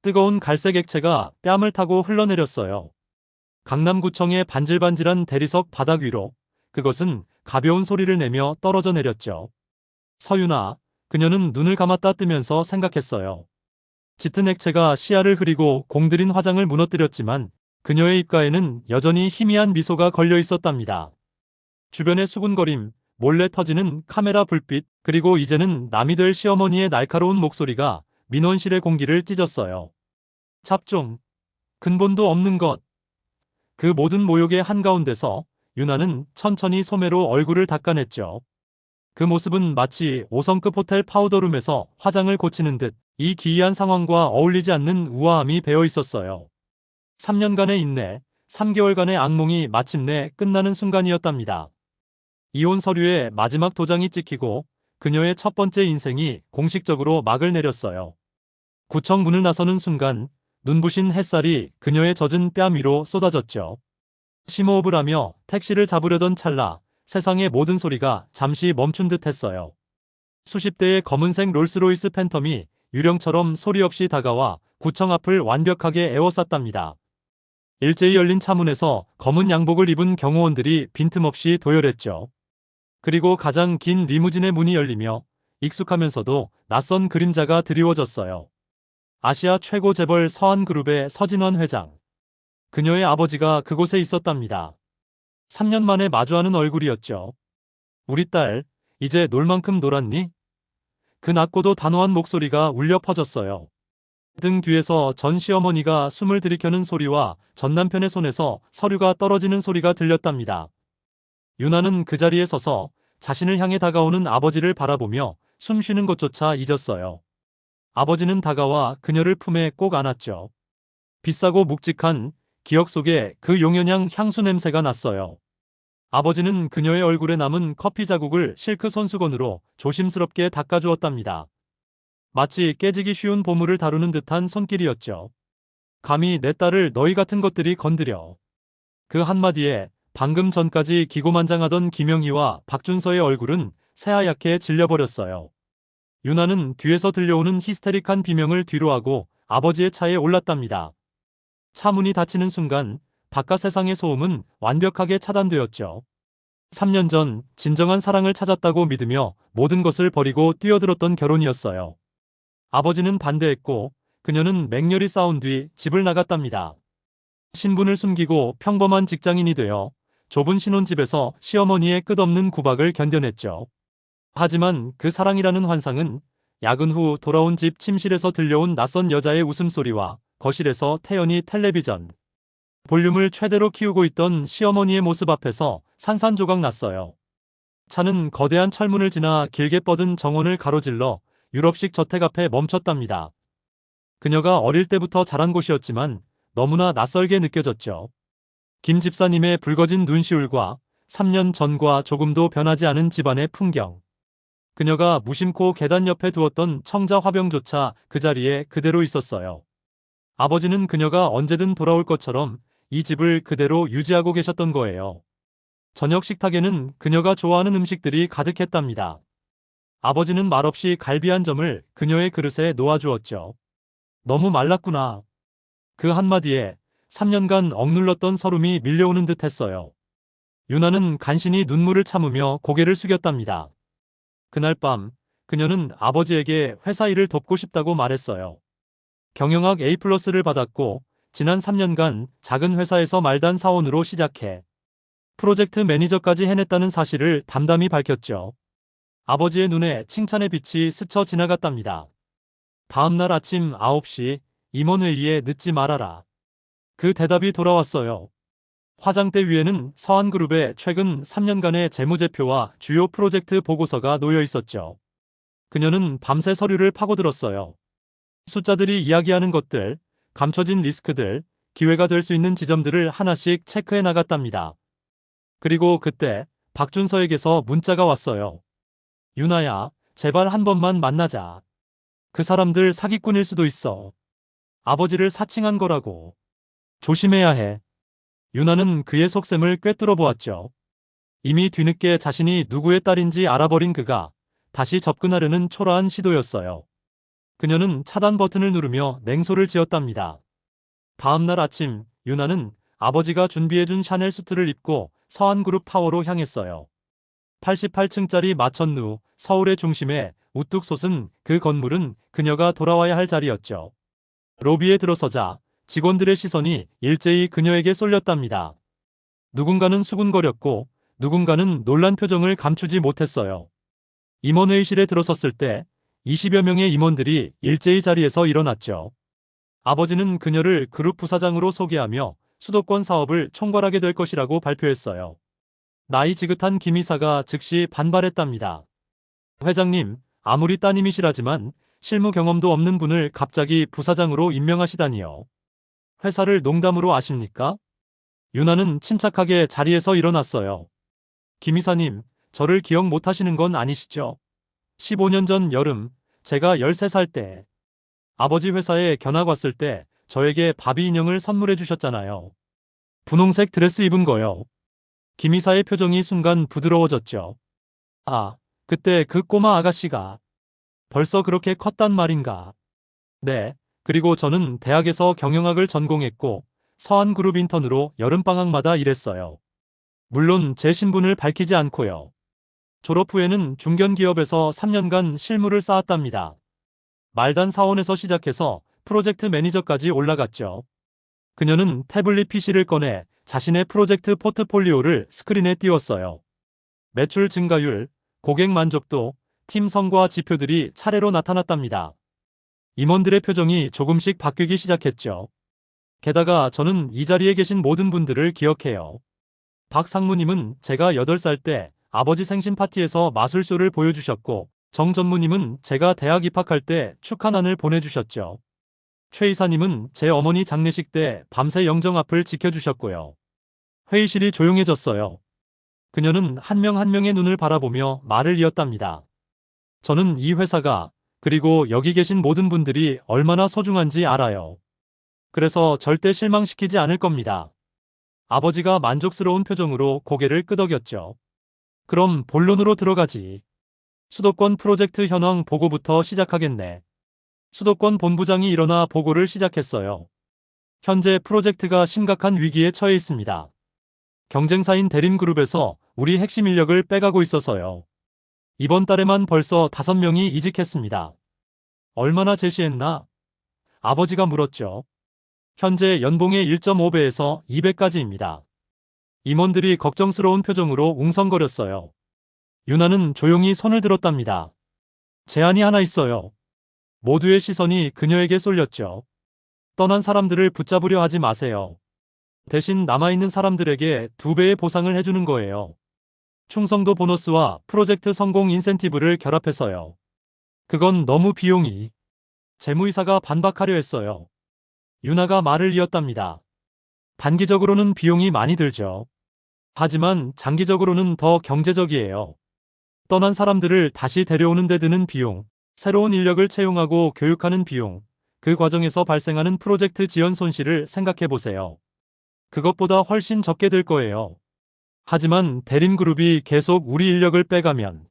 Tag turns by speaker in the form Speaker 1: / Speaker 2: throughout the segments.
Speaker 1: 뜨거운 갈색 액체가 뺨을 타고 흘러내렸어요. 강남구청의 반질반질한 대리석 바닥 위로 그것은 가벼운 소리를 내며 떨어져 내렸죠. 서윤아, 그녀는 눈을 감았다 뜨면서 생각했어요. 짙은 액체가 시야를 흐리고 공들인 화장을 무너뜨렸지만 그녀의 입가에는 여전히 희미한 미소가 걸려 있었답니다. 주변의 수군거림, 몰래 터지는 카메라 불빛, 그리고 이제는 남이 될 시어머니의 날카로운 목소리가 민원실의 공기를 찢었어요. 잡종, 근본도 없는 것. 그 모든 모욕의 한가운데서 유나는 천천히 소매로 얼굴을 닦아냈죠. 그 모습은 마치 5성급 호텔 파우더룸에서 화장을 고치는 듯 이 기이한 상황과 어울리지 않는 우아함이 배어 있었어요. 3년간의 인내, 3개월간의 악몽이 마침내 끝나는 순간이었답니다. 이혼 서류에 마지막 도장이 찍히고 그녀의 첫 번째 인생이 공식적으로 막을 내렸어요. 구청 문을 나서는 순간 눈부신 햇살이 그녀의 젖은 뺨 위로 쏟아졌죠. 심호흡을 하며 택시를 잡으려던 찰나 세상의 모든 소리가 잠시 멈춘 듯 했어요. 수십 대의 검은색 롤스로이스 팬텀이 유령처럼 소리 없이 다가와 구청 앞을 완벽하게 에워쌌답니다. 일제히 열린 차문에서 검은 양복을 입은 경호원들이 빈틈없이 도열했죠. 그리고 가장 긴 리무진의 문이 열리며 익숙하면서도 낯선 그림자가 드리워졌어요. 아시아 최고 재벌 서한그룹의 서진환 회장. 그녀의 아버지가 그곳에 있었답니다. 3년 만에 마주하는 얼굴이었죠. 우리 딸, 이제 놀 만큼 놀았니? 그 낮고도 단호한 목소리가 울려 퍼졌어요. 등 뒤에서 전 시어머니가 숨을 들이켜는 소리와 전 남편의 손에서 서류가 떨어지는 소리가 들렸답니다. 유나는 그 자리에 서서 자신을 향해 다가오는 아버지를 바라보며 숨 쉬는 것조차 잊었어요. 아버지는 다가와 그녀를 품에 꼭 안았죠. 비싸고 묵직한 기억 속에 그 용연향 향수 냄새가 났어요. 아버지는 그녀의 얼굴에 남은 커피 자국을 실크 손수건으로 조심스럽게 닦아주었답니다. 마치 깨지기 쉬운 보물을 다루는 듯한 손길이었죠. 감히 내 딸을 너희 같은 것들이 건드려. 그 한마디에 방금 전까지 기고만장하던 김영희와 박준서의 얼굴은 새하얗게 질려버렸어요. 유나는 뒤에서 들려오는 히스테릭한 비명을 뒤로하고 아버지의 차에 올랐답니다. 차 문이 닫히는 순간 바깥 세상의 소음은 완벽하게 차단되었죠. 3년 전 진정한 사랑을 찾았다고 믿으며 모든 것을 버리고 뛰어들었던 결혼이었어요. 아버지는 반대했고 그녀는 맹렬히 싸운 뒤 집을 나갔답니다. 신분을 숨기고 평범한 직장인이 되어 좁은 신혼집에서 시어머니의 끝없는 구박을 견뎌냈죠. 하지만 그 사랑이라는 환상은 야근 후 돌아온 집 침실에서 들려온 낯선 여자의 웃음소리와 거실에서 태연히 텔레비전 볼륨을 최대로 키우고 있던 시어머니의 모습 앞에서 산산조각 났어요. 차는 거대한 철문을 지나 길게 뻗은 정원을 가로질러 유럽식 저택 앞에 멈췄답니다. 그녀가 어릴 때부터 자란 곳이었지만 너무나 낯설게 느껴졌죠. 김 집사님의 붉어진 눈시울과 3년 전과 조금도 변하지 않은 집안의 풍경. 그녀가 무심코 계단 옆에 두었던 청자 화병조차 그 자리에 그대로 있었어요. 아버지는 그녀가 언제든 돌아올 것처럼 이 집을 그대로 유지하고 계셨던 거예요. 저녁 식탁에는 그녀가 좋아하는 음식들이 가득했답니다. 아버지는 말없이 갈비 한 점을 그녀의 그릇에 놓아주었죠. 너무 말랐구나. 그 한마디에 3년간 억눌렀던 서름이 밀려오는 듯 했어요. 유나는 간신히 눈물을 참으며 고개를 숙였답니다. 그날 밤 그녀는 아버지에게 회사 일을 돕고 싶다고 말했어요. 경영학 A+를 받았고 지난 3년간 작은 회사에서 말단 사원으로 시작해 프로젝트 매니저까지 해냈다는 사실을 담담히 밝혔죠. 아버지의 눈에 칭찬의 빛이 스쳐 지나갔답니다. 다음 날 아침 9시 임원회의에 늦지 말아라. 그 대답이 돌아왔어요. 화장대 위에는 서한그룹의 최근 3년간의 재무제표와 주요 프로젝트 보고서가 놓여 있었죠. 그녀는 밤새 서류를 파고들었어요. 숫자들이 이야기하는 것들, 감춰진 리스크들, 기회가 될 수 있는 지점들을 하나씩 체크해 나갔답니다. 그리고 그때 박준서에게서 문자가 왔어요. 유나야, 제발 한 번만 만나자. 그 사람들 사기꾼일 수도 있어. 아버지를 사칭한 거라고. 조심해야 해. 유나는 그의 속셈을 꿰뚫어 보았죠. 이미 뒤늦게 자신이 누구의 딸인지 알아버린 그가 다시 접근하려는 초라한 시도였어요. 그녀는 차단 버튼을 누르며 냉소를 지었답니다. 다음 날 아침, 유나는 아버지가 준비해준 샤넬 수트를 입고 서한그룹 타워로 향했어요. 88층짜리 마천루, 서울의 중심에 우뚝 솟은 그 건물은 그녀가 돌아와야 할 자리였죠. 로비에 들어서자 직원들의 시선이 일제히 그녀에게 쏠렸답니다. 누군가는 수군거렸고 누군가는 놀란 표정을 감추지 못했어요. 임원회의실에 들어섰을 때 20여 명의 임원들이 일제히 자리에서 일어났죠. 아버지는 그녀를 그룹 부사장으로 소개하며 수도권 사업을 총괄하게 될 것이라고 발표했어요. 나이 지긋한 김 이사가 즉시 반발했답니다. 회장님, 아무리 따님이시라지만 실무 경험도 없는 분을 갑자기 부사장으로 임명하시다니요. 회사를 농담으로 아십니까? 유나는 침착하게 자리에서 일어났어요. 김 이사님, 저를 기억 못하시는 건 아니시죠? 15년 전 여름, 제가 13살 때 아버지 회사에 견학 왔을 때 저에게 바비 인형을 선물해 주셨잖아요. 분홍색 드레스 입은 거요. 김 이사의 표정이 순간 부드러워졌죠. 아, 그때 그 꼬마 아가씨가 벌써 그렇게 컸단 말인가. 네, 그리고 저는 대학에서 경영학을 전공했고 서한그룹 인턴으로 여름방학마다 일했어요. 물론 제 신분을 밝히지 않고요. 졸업 후에는 중견기업에서 3년간 실무를 쌓았답니다. 말단 사원에서 시작해서 프로젝트 매니저까지 올라갔죠. 그녀는 태블릿 PC를 꺼내 자신의 프로젝트 포트폴리오를 스크린에 띄웠어요. 매출 증가율, 고객 만족도, 팀 성과 지표들이 차례로 나타났답니다. 임원들의 표정이 조금씩 바뀌기 시작했죠. 게다가 저는 이 자리에 계신 모든 분들을 기억해요. 박 상무님은 제가 8살 때 아버지 생신 파티에서 마술쇼를 보여주셨고, 정 전무님은 제가 대학 입학할 때 축하난을 보내주셨죠. 최 이사님은 제 어머니 장례식 때 밤새 영정 앞을 지켜주셨고요. 회의실이 조용해졌어요. 그녀는 한 명 한 명의 눈을 바라보며 말을 이었답니다. 저는 이 회사가, 그리고 여기 계신 모든 분들이 얼마나 소중한지 알아요. 그래서 절대 실망시키지 않을 겁니다. 아버지가 만족스러운 표정으로 고개를 끄덕였죠. 그럼 본론으로 들어가지. 수도권 프로젝트 현황 보고부터 시작하겠네. 수도권 본부장이 일어나 보고를 시작했어요. 현재 프로젝트가 심각한 위기에 처해 있습니다. 경쟁사인 대림그룹에서 우리 핵심 인력을 빼가고 있어서요. 이번 달에만 벌써 5명이 이직했습니다. 얼마나 제시했나? 아버지가 물었죠. 현재 연봉의 1.5배에서 2배까지입니다. 임원들이 걱정스러운 표정으로 웅성거렸어요. 유나는 조용히 손을 들었답니다. 제안이 하나 있어요. 모두의 시선이 그녀에게 쏠렸죠. 떠난 사람들을 붙잡으려 하지 마세요. 대신 남아있는 사람들에게 2배의 보상을 해주는 거예요. 충성도 보너스와 프로젝트 성공 인센티브를 결합해서요. 그건 너무 비용이. 재무이사가 반박하려 했어요. 유나가 말을 이었답니다. 단기적으로는 비용이 많이 들죠. 하지만 장기적으로는 더 경제적이에요. 떠난 사람들을 다시 데려오는 데 드는 비용, 새로운 인력을 채용하고 교육하는 비용, 그 과정에서 발생하는 프로젝트 지연 손실을 생각해 보세요. 그것보다 훨씬 적게 들 거예요. 하지만 대림그룹이 계속 우리 인력을 빼가면,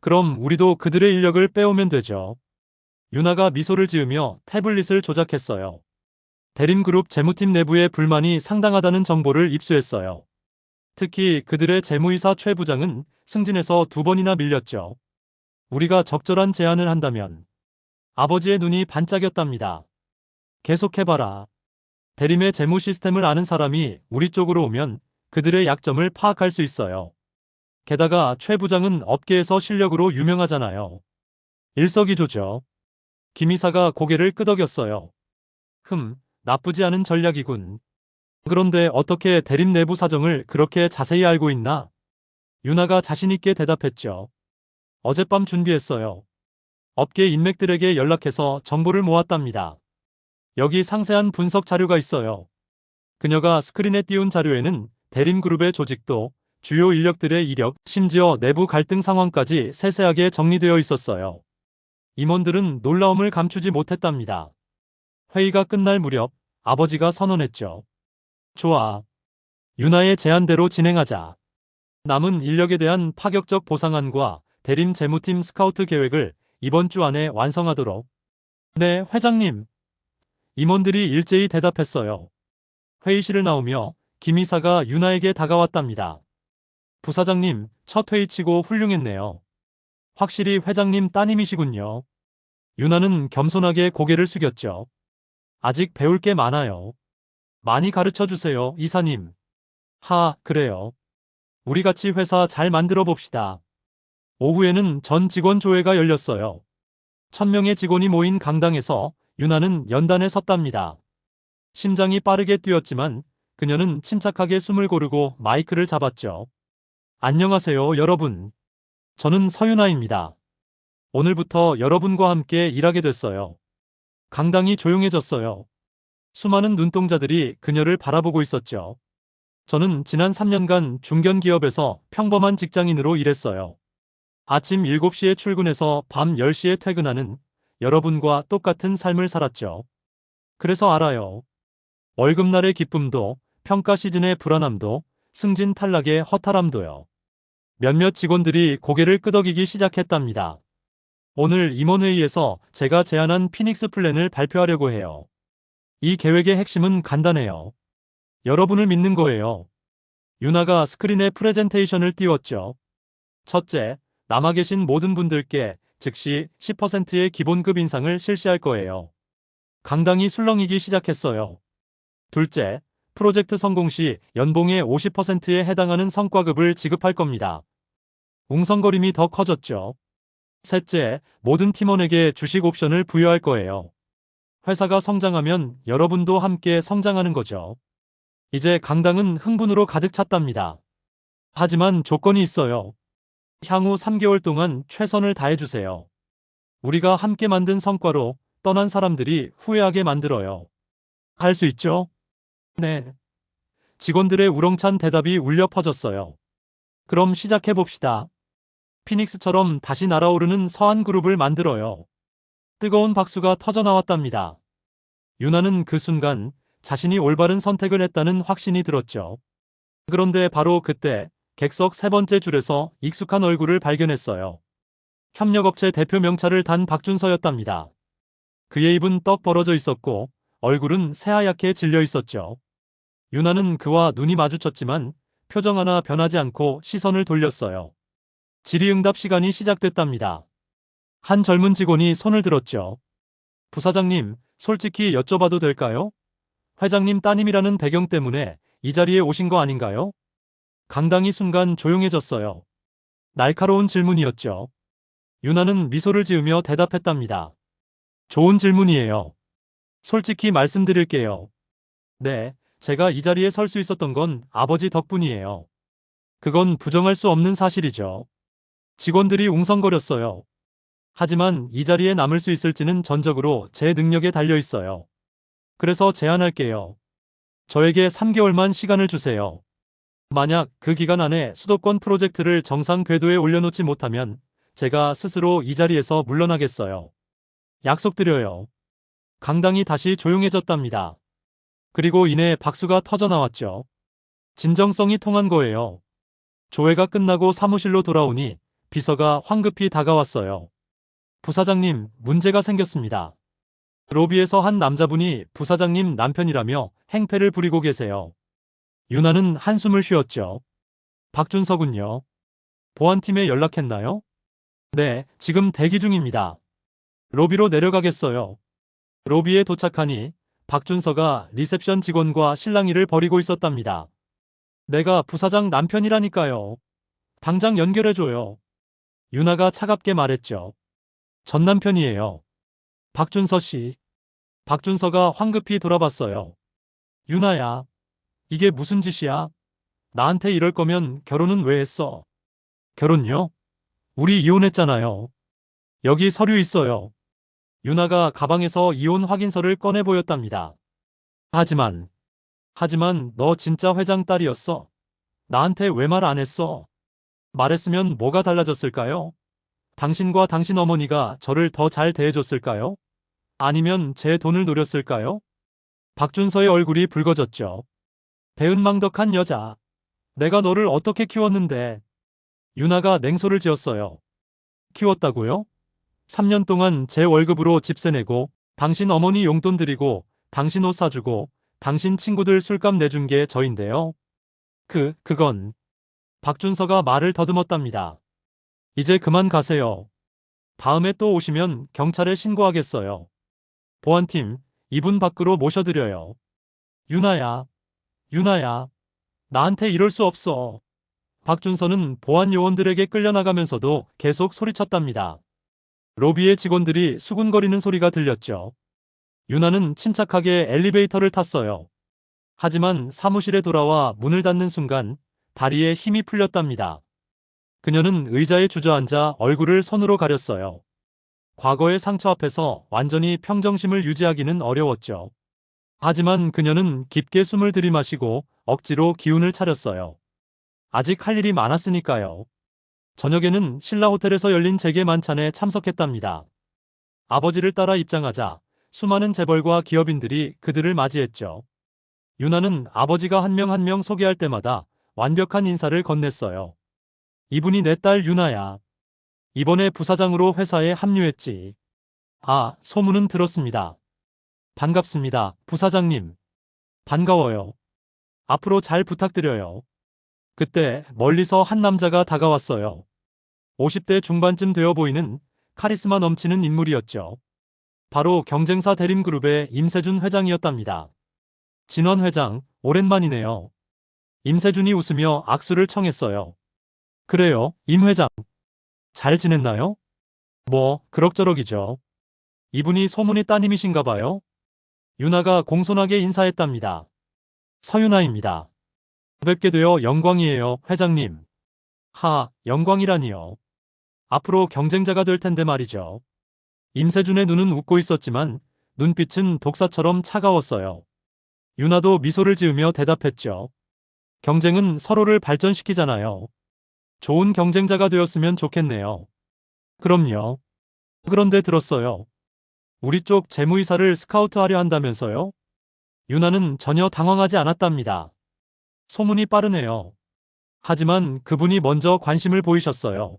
Speaker 1: 그럼 우리도 그들의 인력을 빼오면 되죠. 유나가 미소를 지으며 태블릿을 조작했어요. 대림그룹 재무팀 내부에 불만이 상당하다는 정보를 입수했어요. 특히 그들의 재무이사 최 부장은 승진해서 2번이나 밀렸죠. 우리가 적절한 제안을 한다면. 아버지의 눈이 반짝였답니다. 계속해봐라. 대림의 재무 시스템을 아는 사람이 우리 쪽으로 오면 그들의 약점을 파악할 수 있어요. 게다가 최 부장은 업계에서 실력으로 유명하잖아요. 일석이조죠. 김 이사가 고개를 끄덕였어요. 나쁘지 않은 전략이군. 그런데 어떻게 대림 내부 사정을 그렇게 자세히 알고 있나? 유나가 자신있게 대답했죠. 어젯밤 준비했어요. 업계 인맥들에게 연락해서 정보를 모았답니다. 여기 상세한 분석 자료가 있어요. 그녀가 스크린에 띄운 자료에는 대림그룹의 조직도, 주요 인력들의 이력, 심지어 내부 갈등 상황까지 세세하게 정리되어 있었어요. 임원들은 놀라움을 감추지 못했답니다. 회의가 끝날 무렵 아버지가 선언했죠. 좋아. 유나의 제안대로 진행하자. 남은 인력에 대한 파격적 보상안과 대림 재무팀 스카우트 계획을 이번 주 안에 완성하도록. 네, 회장님. 임원들이 일제히 대답했어요. 회의실을 나오며 김 이사가 윤아에게 다가왔답니다. 부사장님, 첫 회의치고 훌륭했네요. 확실히 회장님 따님이시군요. 윤아는 겸손하게 고개를 숙였죠. 아직 배울 게 많아요. 많이 가르쳐 주세요, 이사님. 그래요. 우리 같이 회사 잘 만들어 봅시다. 오후에는 전 직원 조회가 열렸어요. 1000명의 직원이 모인 강당에서 윤아는 연단에 섰답니다. 심장이 빠르게 뛰었지만 그녀는 침착하게 숨을 고르고 마이크를 잡았죠. 안녕하세요, 여러분. 저는 서윤아입니다. 오늘부터 여러분과 함께 일하게 됐어요. 강당이 조용해졌어요. 수많은 눈동자들이 그녀를 바라보고 있었죠. 저는 지난 3년간 중견기업에서 평범한 직장인으로 일했어요. 아침 7시에 출근해서 밤 10시에 퇴근하는 여러분과 똑같은 삶을 살았죠. 그래서 알아요. 월급날의 기쁨도, 평가 시즌의 불안함도, 승진 탈락의 허탈함도요. 몇몇 직원들이 고개를 끄덕이기 시작했답니다. 오늘 임원회의에서 제가 제안한 피닉스 플랜을 발표하려고 해요. 이 계획의 핵심은 간단해요. 여러분을 믿는 거예요. 윤아가 스크린에 프레젠테이션을 띄웠죠. 첫째, 남아 계신 모든 분들께 즉시 10%의 기본급 인상을 실시할 거예요. 강당이 술렁이기 시작했어요. 둘째, 프로젝트 성공 시 연봉의 50%에 해당하는 성과급을 지급할 겁니다. 웅성거림이 더 커졌죠. 셋째, 모든 팀원에게 주식 옵션을 부여할 거예요. 회사가 성장하면 여러분도 함께 성장하는 거죠. 이제 강당은 흥분으로 가득 찼답니다. 하지만 조건이 있어요. 향후 3개월 동안 최선을 다해주세요. 우리가 함께 만든 성과로 떠난 사람들이 후회하게 만들어요. 할 수 있죠? 네. 직원들의 우렁찬 대답이 울려 퍼졌어요. 그럼 시작해봅시다. 피닉스처럼 다시 날아오르는 서한그룹을 만들어요. 뜨거운 박수가 터져나왔답니다. 윤아는 그 순간 자신이 올바른 선택을 했다는 확신이 들었죠. 그런데 바로 그때 객석 세 번째 줄에서 익숙한 얼굴을 발견했어요. 협력업체 대표 명찰을 단 박준서였답니다. 그의 입은 떡 벌어져 있었고 얼굴은 새하얗게 질려 있었죠. 윤아는 그와 눈이 마주쳤지만 표정 하나 변하지 않고 시선을 돌렸어요. 질의응답 시간이 시작됐답니다. 한 젊은 직원이 손을 들었죠. 부사장님, 솔직히 여쭤봐도 될까요? 회장님 따님이라는 배경 때문에 이 자리에 오신 거 아닌가요? 강당이 순간 조용해졌어요. 날카로운 질문이었죠. 윤아는 미소를 지으며 대답했답니다. 좋은 질문이에요. 솔직히 말씀드릴게요. 네, 제가 이 자리에 설 수 있었던 건 아버지 덕분이에요. 그건 부정할 수 없는 사실이죠. 직원들이 웅성거렸어요. 하지만 이 자리에 남을 수 있을지는 전적으로 제 능력에 달려 있어요. 그래서 제안할게요. 저에게 3개월만 시간을 주세요. 만약 그 기간 안에 수도권 프로젝트를 정상 궤도에 올려놓지 못하면 제가 스스로 이 자리에서 물러나겠어요. 약속드려요. 강당이 다시 조용해졌답니다. 그리고 이내 박수가 터져나왔죠. 진정성이 통한 거예요. 조회가 끝나고 사무실로 돌아오니 비서가 황급히 다가왔어요. 부사장님, 문제가 생겼습니다. 로비에서 한 남자분이 부사장님 남편이라며 행패를 부리고 계세요. 윤아는 한숨을 쉬었죠. 박준서군요. 보안팀에 연락했나요? 네, 지금 대기 중입니다. 로비로 내려가겠어요. 로비에 도착하니 박준서가 리셉션 직원과 실랑이를 벌이고 있었답니다. 내가 부사장 남편이라니까요. 당장 연결해줘요. 윤아가 차갑게 말했죠. 전 남편이에요. 박준서 씨. 박준서가 황급히 돌아봤어요. 윤아야, 이게 무슨 짓이야? 나한테 이럴 거면 결혼은 왜 했어? 결혼요? 우리 이혼했잖아요. 여기 서류 있어요. 윤아가 가방에서 이혼 확인서를 꺼내 보였답니다. 하지만 너 진짜 회장 딸이었어. 나한테 왜 말 안 했어? 말했으면 뭐가 달라졌을까요? 당신과 당신 어머니가 저를 더 잘 대해줬을까요? 아니면 제 돈을 노렸을까요? 박준서의 얼굴이 붉어졌죠. 배은망덕한 여자. 내가 너를 어떻게 키웠는데. 윤아가 냉소를 지었어요. 키웠다고요? 3년 동안 제 월급으로 집세 내고 당신 어머니 용돈 드리고, 당신 옷 사주고, 당신 친구들 술값 내준 게 저인데요. 그건. 박준서가 말을 더듬었답니다. 이제 그만 가세요. 다음에 또 오시면 경찰에 신고하겠어요. 보안팀, 이분 밖으로 모셔드려요. 유나야, 유나야, 나한테 이럴 수 없어. 박준서는 보안 요원들에게 끌려나가면서도 계속 소리쳤답니다. 로비의 직원들이 수군거리는 소리가 들렸죠. 유나는 침착하게 엘리베이터를 탔어요. 하지만 사무실에 돌아와 문을 닫는 순간 다리에 힘이 풀렸답니다. 그녀는 의자에 주저앉아 얼굴을 손으로 가렸어요. 과거의 상처 앞에서 완전히 평정심을 유지하기는 어려웠죠. 하지만 그녀는 깊게 숨을 들이마시고 억지로 기운을 차렸어요. 아직 할 일이 많았으니까요. 저녁에는 신라 호텔에서 열린 재개 만찬에 참석했답니다. 아버지를 따라 입장하자 수많은 재벌과 기업인들이 그들을 맞이했죠. 유나는 아버지가 한 명 한 명 소개할 때마다 완벽한 인사를 건넸어요. 이분이 내 딸 유나야. 이번에 부사장으로 회사에 합류했지. 아, 소문은 들었습니다. 반갑습니다, 부사장님. 반가워요. 앞으로 잘 부탁드려요. 그때 멀리서 한 남자가 다가왔어요. 50대 중반쯤 되어 보이는 카리스마 넘치는 인물이었죠. 바로 경쟁사 대림그룹의 임세준 회장이었답니다. 진원 회장, 오랜만이네요. 임세준이 웃으며 악수를 청했어요. 그래요, 임 회장. 잘 지냈나요? 뭐, 그럭저럭이죠. 이분이 소문이 따님이신가 봐요? 유나가 공손하게 인사했답니다. 서유나입니다. 뵙게 되어 영광이에요, 회장님. 영광이라니요. 앞으로 경쟁자가 될 텐데 말이죠. 임세준의 눈은 웃고 있었지만 눈빛은 독사처럼 차가웠어요. 유나도 미소를 지으며 대답했죠. 경쟁은 서로를 발전시키잖아요. 좋은 경쟁자가 되었으면 좋겠네요. 그럼요. 그런데 들었어요. 우리 쪽 재무이사를 스카우트하려 한다면서요? 유나는 전혀 당황하지 않았답니다. 소문이 빠르네요. 하지만 그분이 먼저 관심을 보이셨어요.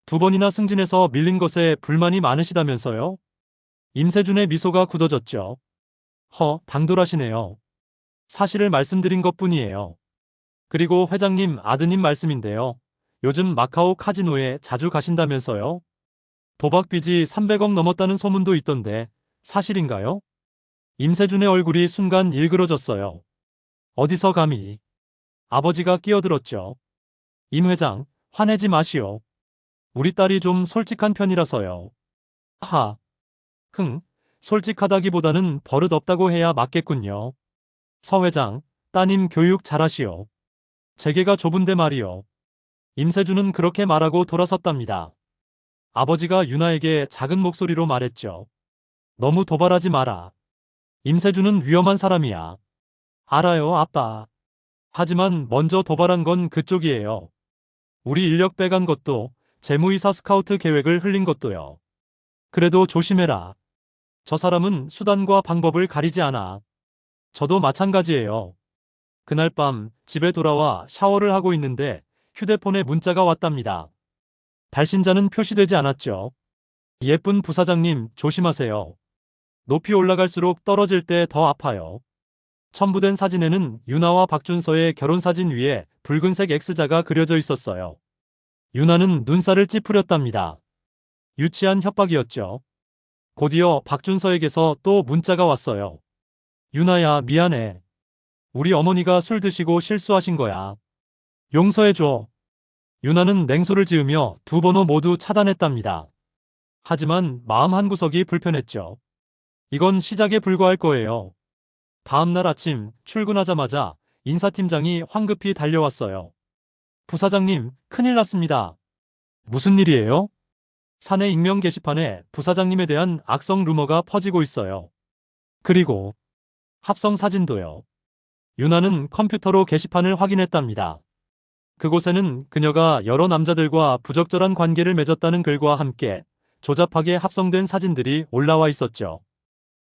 Speaker 1: 2번이나 승진해서 밀린 것에 불만이 많으시다면서요? 임세준의 미소가 굳어졌죠. 당돌하시네요. 사실을 말씀드린 것뿐이에요. 그리고 회장님 아드님 말씀인데요. 요즘 마카오 카지노에 자주 가신다면서요? 도박 빚이 300억 넘었다는 소문도 있던데 사실인가요? 임세준의 얼굴이 순간 일그러졌어요. 어디서 감히? 아버지가 끼어들었죠. 임 회장, 화내지 마시오. 우리 딸이 좀 솔직한 편이라서요. 하, 솔직하다기보다는 버릇 없다고 해야 맞겠군요. 서 회장, 따님 교육 잘하시오. 재계가 좁은데 말이오. 임세준은 그렇게 말하고 돌아섰답니다. 아버지가 유나에게 작은 목소리로 말했죠. 너무 도발하지 마라. 임세준은 위험한 사람이야. 알아요, 아빠. 하지만 먼저 도발한 건 그쪽이에요. 우리 인력 빼간 것도 재무이사 스카우트 계획을 흘린 것도요. 그래도 조심해라. 저 사람은 수단과 방법을 가리지 않아. 저도 마찬가지예요. 그날 밤 집에 돌아와 샤워를 하고 있는데 휴대폰에 문자가 왔답니다. 발신자는 표시되지 않았죠. 예쁜 부사장님 조심하세요. 높이 올라갈수록 떨어질 때 더 아파요. 첨부된 사진에는 유나와 박준서의 결혼사진 위에 붉은색 X자가 그려져 있었어요. 유나는 눈살을 찌푸렸답니다. 유치한 협박이었죠. 곧이어 박준서에게서 또 문자가 왔어요. 유나야, 미안해. 우리 어머니가 술 드시고 실수하신 거야. 용서해줘. 유나는 냉소를 지으며 2번호 모두 차단했답니다. 하지만 마음 한구석이 불편했죠. 이건 시작에 불과할 거예요. 다음 날 아침 출근하자마자 인사팀장이 황급히 달려왔어요. 부사장님, 큰일 났습니다. 무슨 일이에요? 사내 익명 게시판에 부사장님에 대한 악성 루머가 퍼지고 있어요. 그리고 합성 사진도요. 유나는 컴퓨터로 게시판을 확인했답니다. 그곳에는 그녀가 여러 남자들과 부적절한 관계를 맺었다는 글과 함께 조잡하게 합성된 사진들이 올라와 있었죠.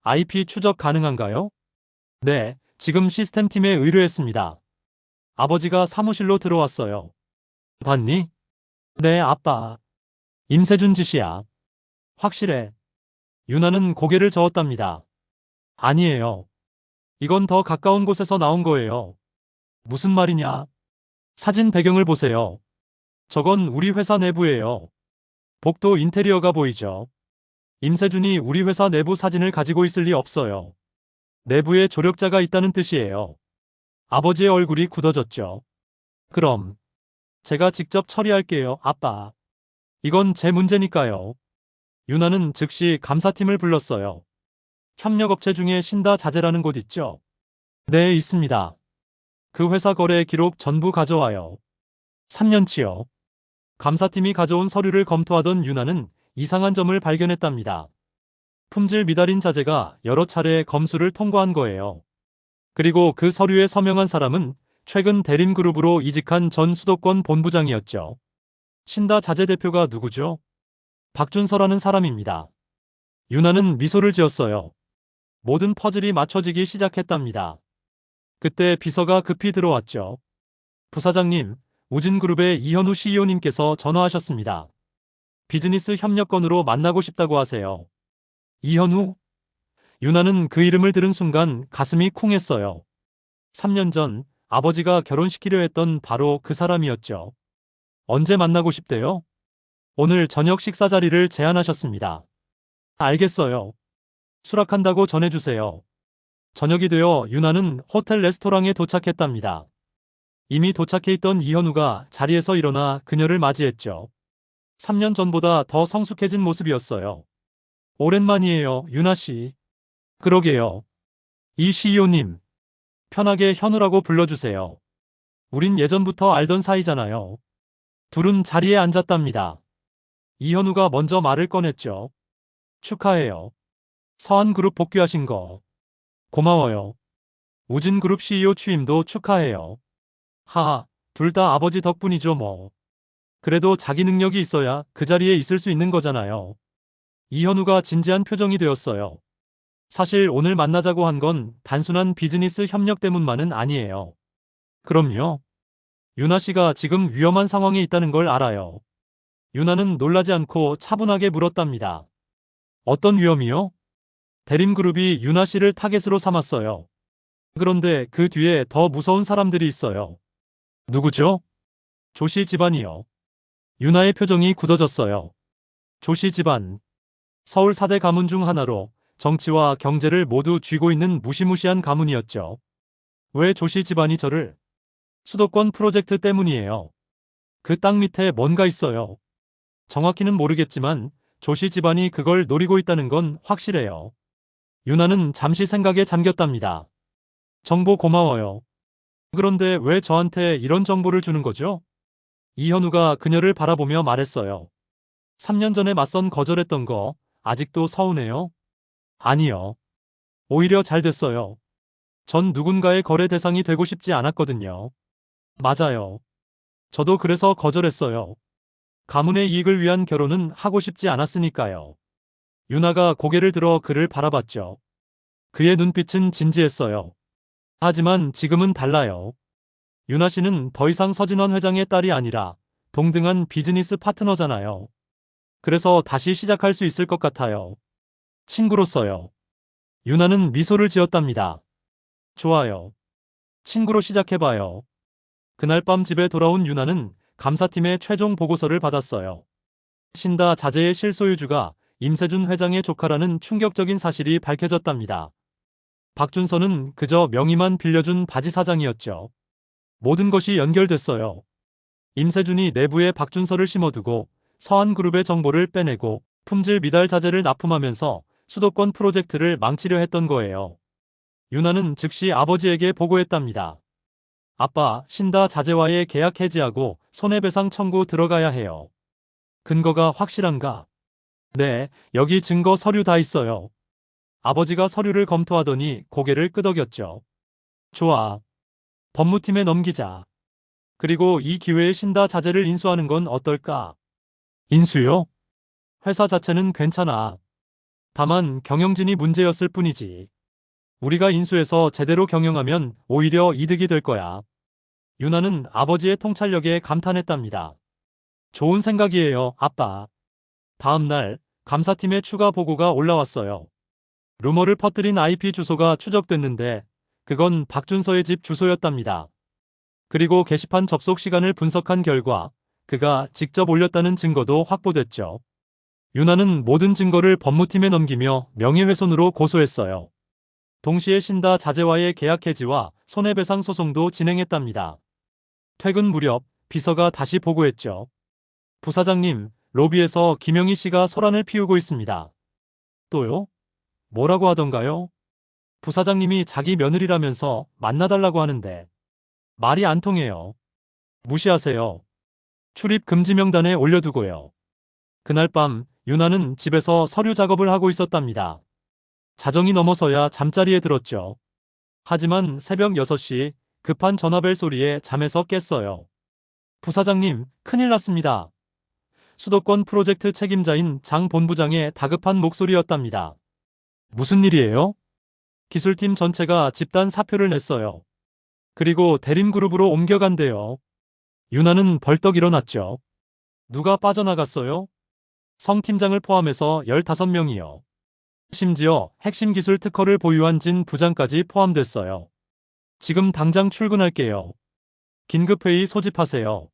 Speaker 1: IP 추적 가능한가요? 네, 지금 시스템팀에 의뢰했습니다. 아버지가 사무실로 들어왔어요. 봤니? 네, 아빠. 임세준 짓이야. 확실해. 유나는 고개를 저었답니다. 아니에요. 이건 더 가까운 곳에서 나온 거예요. 무슨 말이냐? 사진 배경을 보세요. 저건 우리 회사 내부예요. 복도 인테리어가 보이죠? 임세준이 우리 회사 내부 사진을 가지고 있을 리 없어요. 내부에 조력자가 있다는 뜻이에요. 아버지의 얼굴이 굳어졌죠. 그럼 제가 직접 처리할게요, 아빠. 이건 제 문제니까요. 유나는 즉시 감사팀을 불렀어요. 협력업체 중에 신다자재라는 곳 있죠? 네, 있습니다. 그 회사 거래 기록 전부 가져와요. 3년치요. 감사팀이 가져온 서류를 검토하던 유나는 이상한 점을 발견했답니다. 품질 미달인 자재가 여러 차례 검수를 통과한 거예요. 그리고 그 서류에 서명한 사람은 최근 대림그룹으로 이직한 전 수도권 본부장이었죠. 신다자재 대표가 누구죠? 박준서라는 사람입니다. 유나는 미소를 지었어요. 모든 퍼즐이 맞춰지기 시작했답니다. 그때 비서가 급히 들어왔죠. 부사장님, 우진그룹의 이현우 CEO님께서 전화하셨습니다. 비즈니스 협력건으로 만나고 싶다고 하세요. 이현우? 유나는 그 이름을 들은 순간 가슴이 쿵했어요. 3년 전 아버지가 결혼시키려 했던 바로 그 사람이었죠. 언제 만나고 싶대요? 오늘 저녁 식사 자리를 제안하셨습니다. 알겠어요. 수락한다고 전해주세요. 저녁이 되어 유나는 호텔 레스토랑에 도착했답니다. 이미 도착해 있던 이현우가 자리에서 일어나 그녀를 맞이했죠. 3년 전보다 더 성숙해진 모습이었어요. 오랜만이에요, 유나 씨. 그러게요. 이 CEO님. 편하게 현우라고 불러주세요. 우린 예전부터 알던 사이잖아요. 둘은 자리에 앉았답니다. 이현우가 먼저 말을 꺼냈죠. 축하해요. 서한그룹 복귀하신 거. 고마워요. 우진그룹 CEO 취임도 축하해요. 하하, 둘 다 아버지 덕분이죠 뭐. 그래도 자기 능력이 있어야 그 자리에 있을 수 있는 거잖아요. 이현우가 진지한 표정이 되었어요. 사실 오늘 만나자고 한 건 단순한 비즈니스 협력 때문만은 아니에요. 그럼요. 유나 씨가 지금 위험한 상황에 있다는 걸 알아요. 유나는 놀라지 않고 차분하게 물었답니다. 어떤 위험이요? 대림그룹이 유나 씨를 타겟으로 삼았어요. 그런데 그 뒤에 더 무서운 사람들이 있어요. 누구죠? 조씨 집안이요. 유나의 표정이 굳어졌어요. 조씨 집안. 서울 4대 가문 중 하나로 정치와 경제를 모두 쥐고 있는 무시무시한 가문이었죠. 왜 조씨 집안이 저를? 수도권 프로젝트 때문이에요. 그 땅 밑에 뭔가 있어요. 정확히는 모르겠지만 조씨 집안이 그걸 노리고 있다는 건 확실해요. 유나는 잠시 생각에 잠겼답니다. 정보 고마워요. 그런데 왜 저한테 이런 정보를 주는 거죠? 이현우가 그녀를 바라보며 말했어요. 3년 전에 맞선 거절했던 거 아직도 서운해요? 아니요. 오히려 잘 됐어요. 전 누군가의 거래 대상이 되고 싶지 않았거든요. 맞아요. 저도 그래서 거절했어요. 가문의 이익을 위한 결혼은 하고 싶지 않았으니까요. 유나가 고개를 들어 그를 바라봤죠. 그의 눈빛은 진지했어요. 하지만 지금은 달라요. 유나 씨는 더 이상 서진원 회장의 딸이 아니라 동등한 비즈니스 파트너잖아요. 그래서 다시 시작할 수 있을 것 같아요. 친구로서요. 유나는 미소를 지었답니다. 좋아요. 친구로 시작해봐요. 그날 밤 집에 돌아온 유나는 감사팀의 최종 보고서를 받았어요. 신다자재의 실소유주가 임세준 회장의 조카라는 충격적인 사실이 밝혀졌답니다. 박준서는 그저 명의만 빌려준 바지 사장이었죠. 모든 것이 연결됐어요. 임세준이 내부에 박준서를 심어두고 서한그룹의 정보를 빼내고 품질 미달 자재를 납품하면서 수도권 프로젝트를 망치려 했던 거예요. 유나는 즉시 아버지에게 보고했답니다. 아빠, 신다자재와의 계약 해지하고 손해배상 청구 들어가야 해요. 근거가 확실한가? 네, 여기 증거 서류 다 있어요. 아버지가 서류를 검토하더니 고개를 끄덕였죠. 좋아. 법무팀에 넘기자. 그리고 이 기회에 신다자재를 인수하는 건 어떨까? 인수요? 회사 자체는 괜찮아. 다만 경영진이 문제였을 뿐이지. 우리가 인수해서 제대로 경영하면 오히려 이득이 될 거야. 유나는 아버지의 통찰력에 감탄했답니다. 좋은 생각이에요, 아빠. 다음 날 감사팀의 추가 보고가 올라왔어요. 루머를 퍼뜨린 IP 주소가 추적됐는데 그건 박준서의 집 주소였답니다. 그리고 게시판 접속 시간을 분석한 결과 그가 직접 올렸다는 증거도 확보됐죠. 윤아는 모든 증거를 법무팀에 넘기며 명예훼손으로 고소했어요. 동시에 신다 자재와의 계약 해지와 손해배상 소송도 진행했답니다. 퇴근 무렵 비서가 다시 보고했죠. 부사장님, 로비에서 김영희 씨가 소란을 피우고 있습니다. 또요? 뭐라고 하던가요? 부사장님이 자기 며느리라면서 만나달라고 하는데 말이 안 통해요. 무시하세요. 출입 금지 명단에 올려두고요. 그날 밤 윤아는 집에서 서류 작업을 하고 있었답니다. 자정이 넘어서야 잠자리에 들었죠. 하지만 새벽 6시 급한 전화벨 소리에 잠에서 깼어요. 부사장님, 큰일 났습니다. 수도권 프로젝트 책임자인 장 본부장의 다급한 목소리였답니다. 무슨 일이에요? 기술팀 전체가 집단 사표를 냈어요. 그리고 대림그룹으로 옮겨간대요. 윤아는 벌떡 일어났죠. 누가 빠져나갔어요? 성 팀장을 포함해서 15명이요. 심지어 핵심 기술 특허를 보유한 진 부장까지 포함됐어요. 지금 당장 출근할게요. 긴급회의 소집하세요.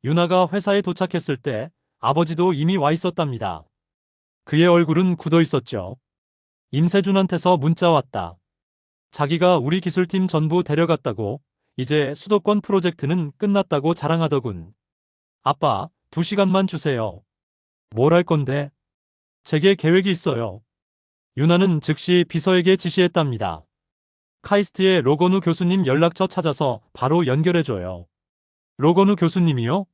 Speaker 1: 윤아가 회사에 도착했을 때 아버지도 이미 와 있었답니다. 그의 얼굴은 굳어 있었죠. 임세준한테서 문자 왔다. 자기가 우리 기술팀 전부 데려갔다고, 이제 수도권 프로젝트는 끝났다고 자랑하더군. 아빠, 2시간만 주세요. 뭘 할 건데? 제게 계획이 있어요. 윤아는 즉시 비서에게 지시했답니다. 카이스트의 로건우 교수님 연락처 찾아서 바로 연결해줘요. 로건우 교수님이요?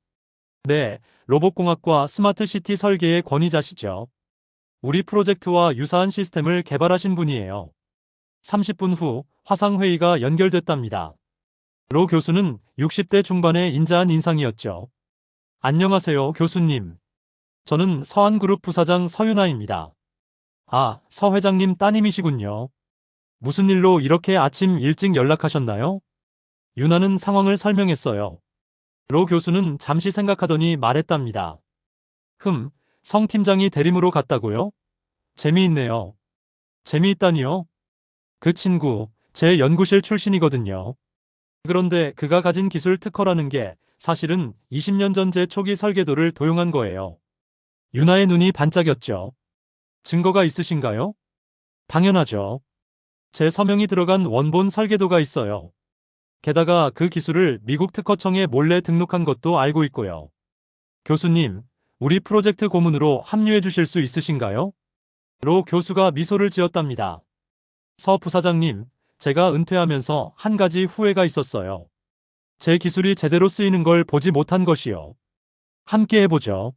Speaker 1: 네, 로봇공학과 스마트시티 설계의 권위자시죠. 우리 프로젝트와 유사한 시스템을 개발하신 분이에요. 30분 후 화상회의가 연결됐답니다. 로 교수는 60대 중반의 인자한 인상이었죠. 안녕하세요, 교수님. 저는 서한그룹 부사장 서윤아입니다. 아, 서 회장님 따님이시군요. 무슨 일로 이렇게 아침 일찍 연락하셨나요? 윤아는 상황을 설명했어요. 로 교수는 잠시 생각하더니 말했답니다. 성 팀장이 대림으로 갔다고요? 재미있네요. 재미있다니요? 그 친구, 제 연구실 출신이거든요. 그런데 그가 가진 기술 특허라는 게 사실은 20년 전 제 초기 설계도를 도용한 거예요. 윤아의 눈이 반짝였죠. 증거가 있으신가요? 당연하죠. 제 서명이 들어간 원본 설계도가 있어요. 게다가 그 기술을 미국 특허청에 몰래 등록한 것도 알고 있고요. 교수님, 우리 프로젝트 고문으로 합류해 주실 수 있으신가요? 로 교수가 미소를 지었답니다. 서 부사장님, 제가 은퇴하면서 한 가지 후회가 있었어요. 제 기술이 제대로 쓰이는 걸 보지 못한 것이요. 함께 해보죠.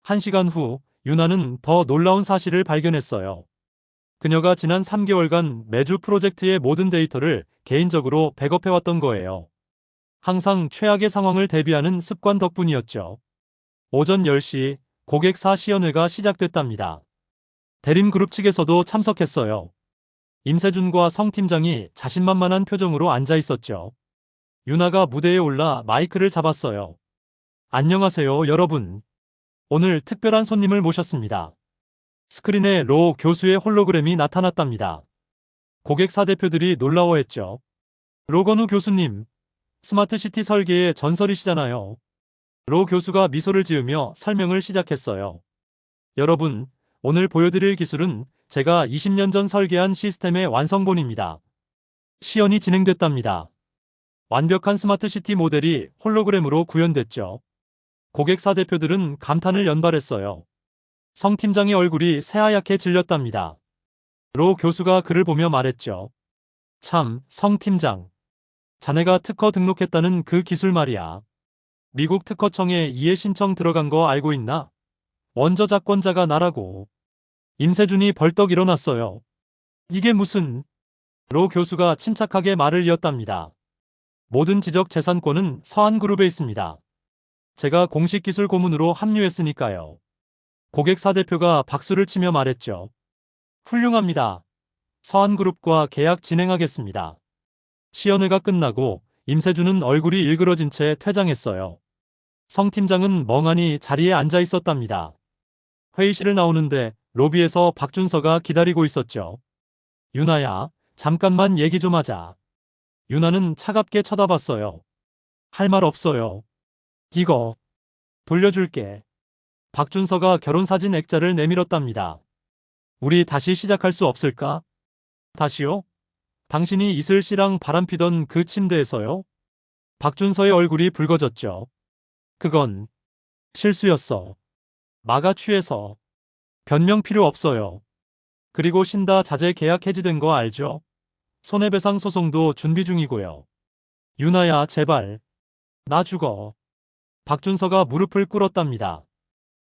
Speaker 1: 1시간 후, 윤아는 더 놀라운 사실을 발견했어요. 그녀가 지난 3개월간 매주 프로젝트의 모든 데이터를 개인적으로 백업해왔던 거예요. 항상 최악의 상황을 대비하는 습관 덕분이었죠. 오전 10시 고객사 시연회가 시작됐답니다. 대림그룹 측에서도 참석했어요. 임세준과 성 팀장이 자신만만한 표정으로 앉아 있었죠. 윤아가 무대에 올라 마이크를 잡았어요. 안녕하세요, 여러분. 오늘 특별한 손님을 모셨습니다. 스크린에 로 교수의 홀로그램이 나타났답니다. 고객사 대표들이 놀라워했죠. 로건우 교수님, 스마트시티 설계의 전설이시잖아요. 로 교수가 미소를 지으며 설명을 시작했어요. 여러분, 오늘 보여드릴 기술은 제가 20년 전 설계한 시스템의 완성본입니다. 시연이 진행됐답니다. 완벽한 스마트시티 모델이 홀로그램으로 구현됐죠. 고객사 대표들은 감탄을 연발했어요. 성 팀장의 얼굴이 새하얗게 질렸답니다. 로 교수가 그를 보며 말했죠. 참, 성 팀장. 자네가 특허 등록했다는 그 기술 말이야. 미국 특허청에 이해 신청 들어간 거 알고 있나? 원저 작권자가 나라고. 임세준이 벌떡 일어났어요. 이게 무슨... 로 교수가 침착하게 말을 이었답니다. 모든 지적 재산권은 서한그룹에 있습니다. 제가 공식 기술 고문으로 합류했으니까요. 고객사 대표가 박수를 치며 말했죠. 훌륭합니다. 서한그룹과 계약 진행하겠습니다. 시연회가 끝나고 임세준은 얼굴이 일그러진 채 퇴장했어요. 성 팀장은 멍하니 자리에 앉아 있었답니다. 회의실을 나오는데 로비에서 박준서가 기다리고 있었죠. 유나야, 잠깐만 얘기 좀 하자. 유나는 차갑게 쳐다봤어요. 할 말 없어요. 이거 돌려줄게. 박준서가 결혼사진 액자를 내밀었답니다. 우리 다시 시작할 수 없을까? 다시요? 당신이 이슬 씨랑 바람피던 그 침대에서요? 박준서의 얼굴이 붉어졌죠. 그건 실수였어. 마가 취해서. 변명 필요 없어요. 그리고 신다 자재 계약 해지된 거 알죠? 손해배상 소송도 준비 중이고요. 유나야, 제발. 나 죽어. 박준서가 무릎을 꿇었답니다.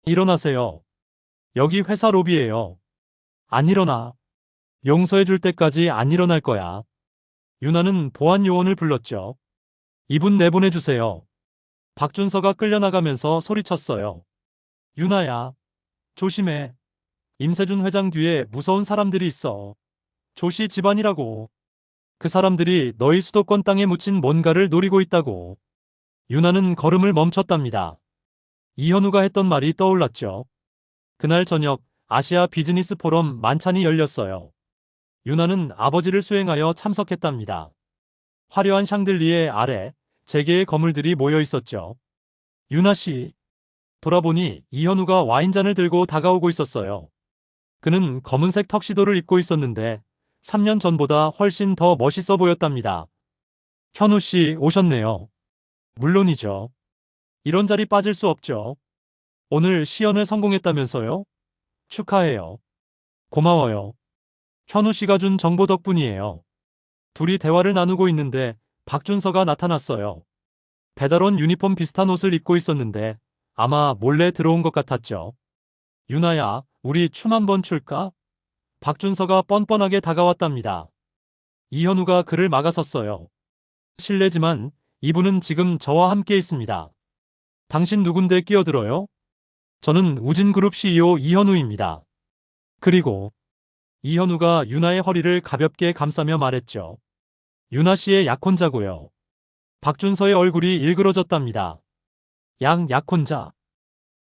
Speaker 1: 일어나세요. 여기 회사 로비예요. 안 일어나. 용서해 줄 때까지 안 일어날 거야. 유나는 보안 요원을 불렀죠. 이분 내보내주세요. 박준서가 끌려나가면서 소리쳤어요. 유나야, 조심해. 임세준 회장 뒤에 무서운 사람들이 있어. 조씨 집안이라고. 그 사람들이 너희 수도권 땅에 묻힌 뭔가를 노리고 있다고. 유나는 걸음을 멈췄답니다. 이현우가 했던 말이 떠올랐죠. 그날 저녁 아시아 비즈니스 포럼 만찬이 열렸어요. 유나는 아버지를 수행하여 참석했답니다. 화려한 샹들리에 아래 재계의 거물들이 모여 있었죠. 유나 씨. 돌아보니 이현우가 와인잔을 들고 다가오고 있었어요. 그는 검은색 턱시도를 입고 있었는데 3년 전보다 훨씬 더 멋있어 보였답니다. 현우 씨 오셨네요. 물론이죠. 이런 자리 빠질 수 없죠. 오늘 시연을 성공했다면서요? 축하해요. 고마워요. 현우 씨가 준 정보 덕분이에요. 둘이 대화를 나누고 있는데 박준서가 나타났어요. 배달원 유니폼 비슷한 옷을 입고 있었는데 아마 몰래 들어온 것 같았죠. 유나야, 우리 춤 한번 출까? 박준서가 뻔뻔하게 다가왔답니다. 이현우가 그를 막아섰어요. 실례지만 이분은 지금 저와 함께 있습니다. 당신 누군데 끼어들어요? 저는 우진그룹 CEO 이현우입니다. 그리고 이현우가 유나의 허리를 가볍게 감싸며 말했죠. 유나 씨의 약혼자고요. 박준서의 얼굴이 일그러졌답니다. 약혼자.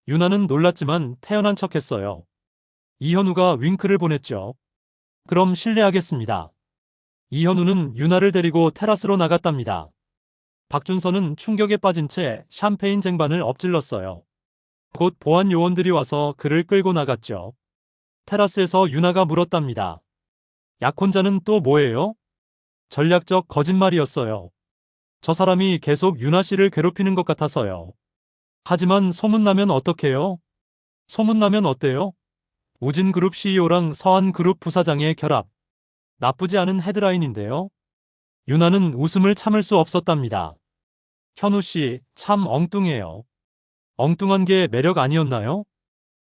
Speaker 1: 유나는 놀랐지만 태연한 척했어요. 이현우가 윙크를 보냈죠. 그럼 실례하겠습니다. 이현우는 유나를 데리고 테라스로 나갔답니다. 박준서는 충격에 빠진 채 샴페인 쟁반을 엎질렀어요. 곧 보안 요원들이 와서 그를 끌고 나갔죠. 테라스에서 유나가 물었답니다. 약혼자는 또 뭐예요? 전략적 거짓말이었어요. 저 사람이 계속 유나 씨를 괴롭히는 것 같아서요. 하지만 소문나면 어떡해요? 소문나면 어때요? 우진그룹 CEO랑 서한그룹 부사장의 결합. 나쁘지 않은 헤드라인인데요. 유나는 웃음을 참을 수 없었답니다. 현우 씨, 참 엉뚱해요. 엉뚱한 게 매력 아니었나요?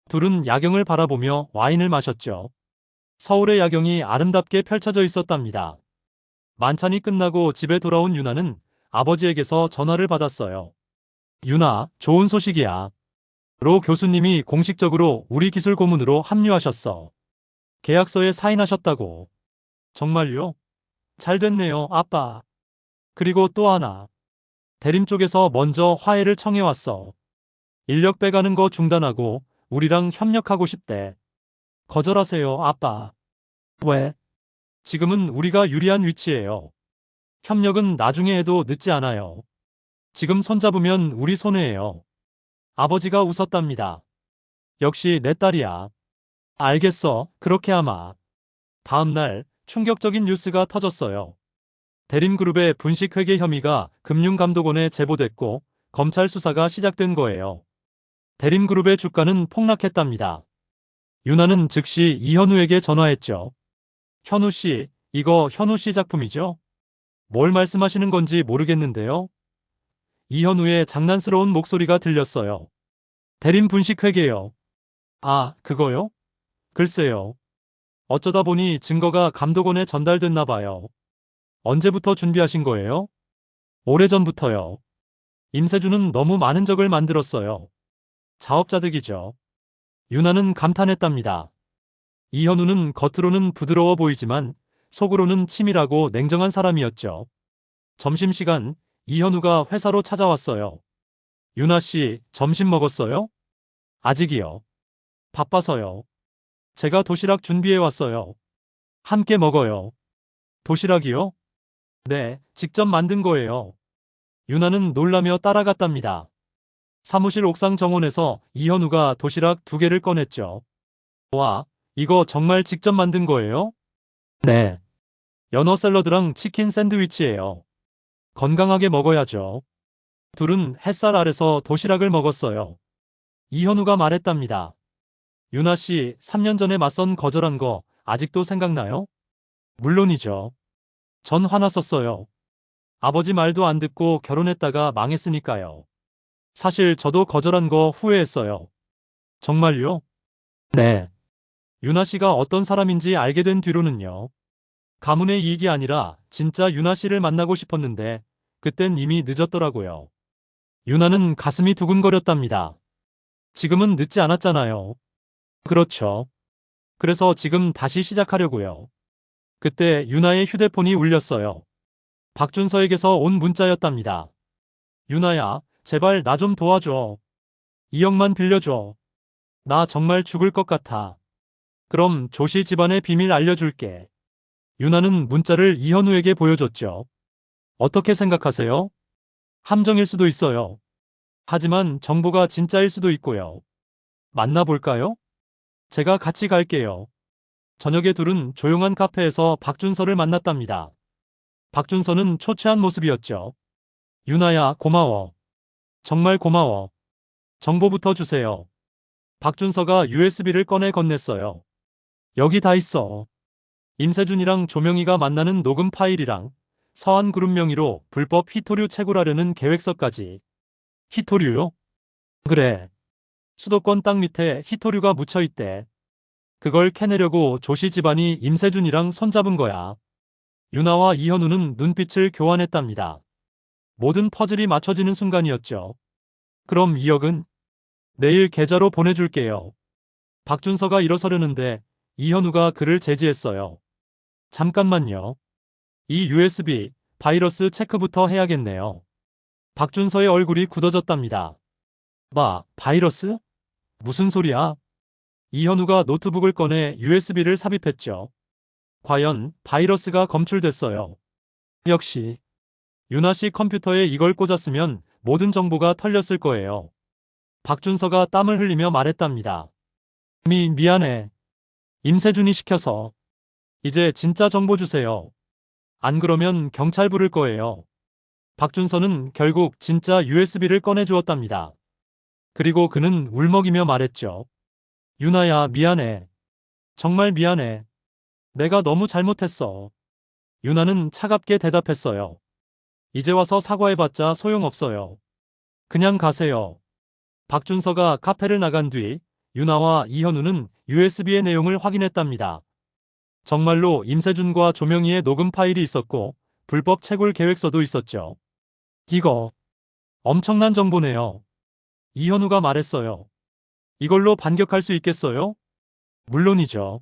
Speaker 1: 둘은 야경을 바라보며 와인을 마셨죠. 서울의 야경이 아름답게 펼쳐져 있었답니다. 만찬이 끝나고 집에 돌아온 유나는 아버지에게서 전화를 받았어요. 유나, 좋은 소식이야. 로 교수님이 공식적으로 우리 기술 고문으로 합류하셨어. 계약서에 사인하셨다고. 정말요? 잘 됐네요, 아빠. 그리고 또 하나. 대림 쪽에서 먼저 화해를 청해왔어. 인력 빼가는 거 중단하고 우리랑 협력하고 싶대. 거절하세요, 아빠. 왜? 지금은 우리가 유리한 위치예요. 협력은 나중에 해도 늦지 않아요. 지금 손잡으면 우리 손해예요. 아버지가 웃었답니다. 역시 내 딸이야. 알겠어, 그렇게 하마. 다음 날 충격적인 뉴스가 터졌어요. 대림그룹의 분식회계 혐의가 금융감독원에 제보됐고 검찰 수사가 시작된 거예요. 대림그룹의 주가는 폭락했답니다. 유나는 즉시 이현우에게 전화했죠. 현우 씨, 이거 현우 씨 작품이죠? 뭘 말씀하시는 건지 모르겠는데요. 이현우의 장난스러운 목소리가 들렸어요. 대림 분식회계요. 아, 그거요? 글쎄요. 어쩌다 보니 증거가 감독원에 전달됐나 봐요. 언제부터 준비하신 거예요? 오래전부터요. 임세준은 너무 많은 적을 만들었어요. 자업자득이죠. 유나는 감탄했답니다. 이현우는 겉으로는 부드러워 보이지만 속으로는 치밀하고 냉정한 사람이었죠. 점심시간 이현우가 회사로 찾아왔어요. 유나 씨, 점심 먹었어요? 아직이요. 바빠서요. 제가 도시락 준비해 왔어요. 함께 먹어요. 도시락이요? 네, 직접 만든 거예요. 유나는 놀라며 따라갔답니다. 사무실 옥상 정원에서 이현우가 도시락 2개를 꺼냈죠. 와, 이거 정말 직접 만든 거예요? 네. 연어 샐러드랑 치킨 샌드위치예요. 건강하게 먹어야죠. 둘은 햇살 아래서 도시락을 먹었어요. 이현우가 말했답니다. 유나 씨, 3년 전에 맞선 거절한 거 아직도 생각나요? 물론이죠. 전 화났었어요. 아버지 말도 안 듣고 결혼했다가 망했으니까요. 사실 저도 거절한 거 후회했어요. 정말요? 네. 유나 씨가 어떤 사람인지 알게 된 뒤로는요. 가문의 이익이 아니라 진짜 유나 씨를 만나고 싶었는데 그땐 이미 늦었더라고요. 유나는 가슴이 두근거렸답니다. 지금은 늦지 않았잖아요. 그렇죠. 그래서 지금 다시 시작하려고요. 그때 유나의 휴대폰이 울렸어요. 박준서에게서 온 문자였답니다. 유나야, 제발 나 좀 도와줘. 2억만 빌려줘. 나 정말 죽을 것 같아. 그럼 조씨 집안의 비밀 알려줄게. 유나는 문자를 이현우에게 보여줬죠. 어떻게 생각하세요? 함정일 수도 있어요. 하지만 정보가 진짜일 수도 있고요. 만나볼까요? 제가 같이 갈게요. 저녁에 둘은 조용한 카페에서 박준서를 만났답니다. 박준서는 초췌한 모습이었죠. 유나야, 고마워. 정말 고마워. 정보부터 주세요. 박준서가 USB를 꺼내 건넸어요. 여기 다 있어. 임세준이랑 조명희가 만나는 녹음 파일이랑 서한그룹 명의로 불법 히토류 채굴하려는 계획서까지. 히토류요? 그래. 수도권 땅 밑에 히토류가 묻혀있대. 그걸 캐내려고 조씨 집안이 임세준이랑 손잡은 거야. 유나와 이현우는 눈빛을 교환했답니다. 모든 퍼즐이 맞춰지는 순간이었죠. 그럼 2억은? 내일 계좌로 보내줄게요. 박준서가 일어서려는데 이현우가 그를 제지했어요. 잠깐만요. 이 USB 바이러스 체크부터 해야겠네요. 박준서의 얼굴이 굳어졌답니다. 바이러스? 무슨 소리야? 이현우가 노트북을 꺼내 USB를 삽입했죠. 과연 바이러스가 검출됐어요. 역시 유나 씨 컴퓨터에 이걸 꽂았으면 모든 정보가 털렸을 거예요. 박준서가 땀을 흘리며 말했답니다. 미안해. 임세준이 시켜서. 이제 진짜 정보 주세요. 안 그러면 경찰 부를 거예요. 박준서는 결국 진짜 USB를 꺼내주었답니다. 그리고 그는 울먹이며 말했죠. 유나야, 미안해. 정말 미안해. 내가 너무 잘못했어. 유나는 차갑게 대답했어요. 이제 와서 사과해봤자 소용없어요. 그냥 가세요. 박준서가 카페를 나간 뒤 유나와 이현우는 USB의 내용을 확인했답니다. 정말로 임세준과 조명희의 녹음 파일이 있었고 불법 채굴 계획서도 있었죠. 이거 엄청난 정보네요. 이현우가 말했어요. 이걸로 반격할 수 있겠어요? 물론이죠.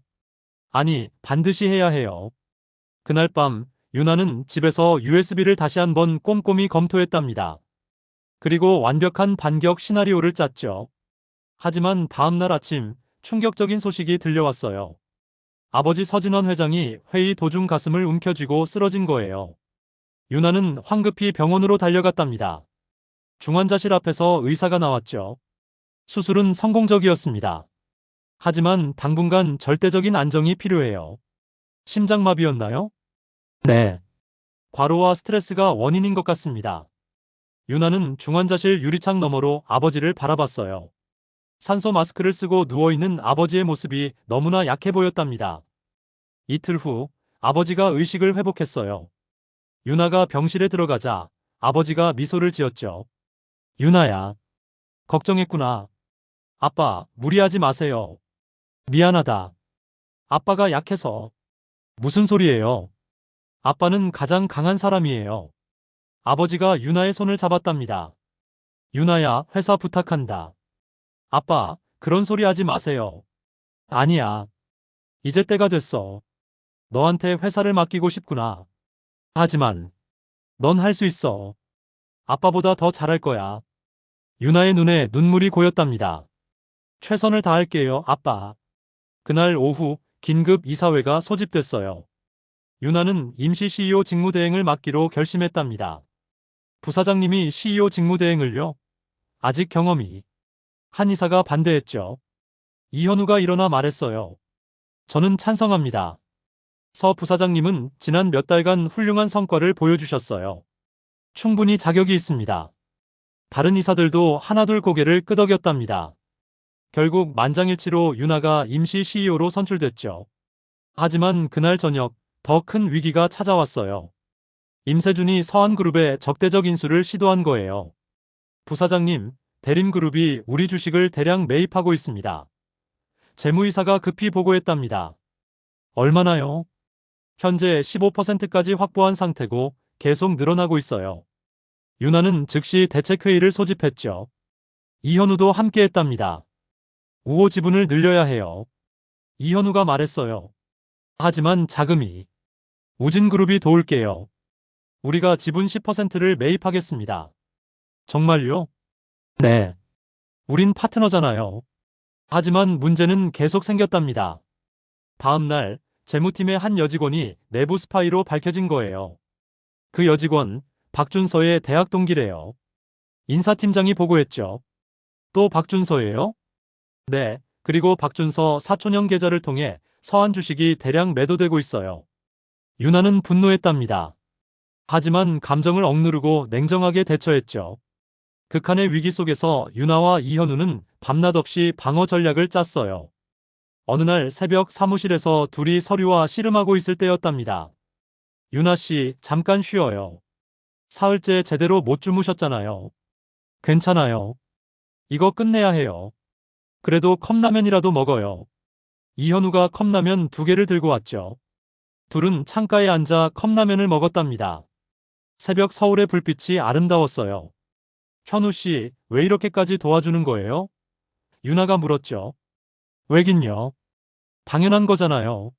Speaker 1: 아니, 반드시 해야 해요. 그날 밤 유나는 집에서 USB를 다시 한번 꼼꼼히 검토했답니다. 그리고 완벽한 반격 시나리오를 짰죠. 하지만 다음날 아침 충격적인 소식이 들려왔어요. 아버지 서진원 회장이 회의 도중 가슴을 움켜쥐고 쓰러진 거예요. 유나는 황급히 병원으로 달려갔답니다. 중환자실 앞에서 의사가 나왔죠. 수술은 성공적이었습니다. 하지만 당분간 절대적인 안정이 필요해요. 심장마비였나요? 네. 과로와 스트레스가 원인인 것 같습니다. 유나는 중환자실 유리창 너머로 아버지를 바라봤어요. 산소 마스크를 쓰고 누워있는 아버지의 모습이 너무나 약해 보였답니다. 이틀 후 아버지가 의식을 회복했어요. 유나가 병실에 들어가자 아버지가 미소를 지었죠. 유나야, 걱정했구나. 아빠, 무리하지 마세요. 미안하다. 아빠가 약해서. 무슨 소리예요? 아빠는 가장 강한 사람이에요. 아버지가 유나의 손을 잡았답니다. 유나야, 회사 부탁한다. 아빠, 그런 소리 하지 마세요. 아니야. 이제 때가 됐어. 너한테 회사를 맡기고 싶구나. 하지만 넌 할 수 있어. 아빠보다 더 잘할 거야. 유나의 눈에 눈물이 고였답니다. 최선을 다할게요, 아빠. 그날 오후 긴급 이사회가 소집됐어요. 유나는 임시 CEO 직무대행을 맡기로 결심했답니다. 부사장님이 CEO 직무대행을요? 아직 경험이. 한 이사가 반대했죠. 이현우가 일어나 말했어요. 저는 찬성합니다. 서 부사장님은 지난 몇 달간 훌륭한 성과를 보여주셨어요. 충분히 자격이 있습니다. 다른 이사들도 하나둘 고개를 끄덕였답니다. 결국 만장일치로 유나가 임시 CEO로 선출됐죠. 하지만 그날 저녁 더 큰 위기가 찾아왔어요. 임세준이 서한그룹에 적대적 인수를 시도한 거예요. 부사장님, 대림그룹이 우리 주식을 대량 매입하고 있습니다. 재무이사가 급히 보고했답니다. 얼마나요? 현재 15%까지 확보한 상태고 계속 늘어나고 있어요. 유나는 즉시 대책회의를 소집했죠. 이현우도 함께했답니다. 우호 지분을 늘려야 해요. 이현우가 말했어요. 하지만 자금이. 우진그룹이 도울게요. 우리가 지분 10%를 매입하겠습니다. 정말요? 네. 우린 파트너잖아요. 하지만 문제는 계속 생겼답니다. 다음 날 재무팀의 한 여직원이 내부 스파이로 밝혀진 거예요. 그 여직원, 박준서의 대학 동기래요. 인사팀장이 보고했죠. 또 박준서예요? 네. 그리고 박준서 사촌형 계좌를 통해 서한 주식이 대량 매도되고 있어요. 유나는 분노했답니다. 하지만 감정을 억누르고 냉정하게 대처했죠. 극한의 위기 속에서 유나와 이현우는 밤낮 없이 방어 전략을 짰어요. 어느 날 새벽 사무실에서 둘이 서류와 씨름하고 있을 때였답니다. 유나 씨, 잠깐 쉬어요. 사흘째 제대로 못 주무셨잖아요. 괜찮아요. 이거 끝내야 해요. 그래도 컵라면이라도 먹어요. 이현우가 컵라면 2개를 들고 왔죠. 둘은 창가에 앉아 컵라면을 먹었답니다. 새벽 서울의 불빛이 아름다웠어요. 현우 씨, 왜 이렇게까지 도와주는 거예요? 유나가 물었죠. 왜긴요? 당연한 거잖아요.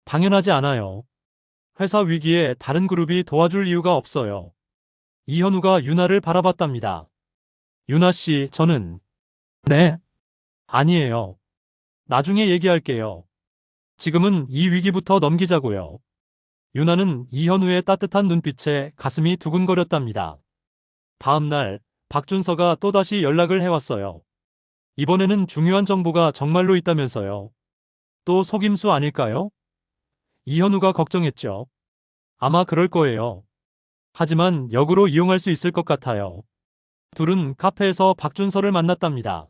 Speaker 1: 당연하지 않아요. 회사 위기에 다른 그룹이 도와줄 이유가 없어요. 이현우가 유나를 바라봤답니다. 유나 씨, 저는. 네? 아니에요. 나중에 얘기할게요. 지금은 이 위기부터 넘기자고요. 유나는 이현우의 따뜻한 눈빛에 가슴이 두근거렸답니다. 다음 날 박준서가 또다시 연락을 해왔어요. 이번에는 중요한 정보가 정말로 있다면서요. 또 속임수 아닐까요? 이현우가 걱정했죠. 아마 그럴 거예요. 하지만 역으로 이용할 수 있을 것 같아요. 둘은 카페에서 박준서를 만났답니다.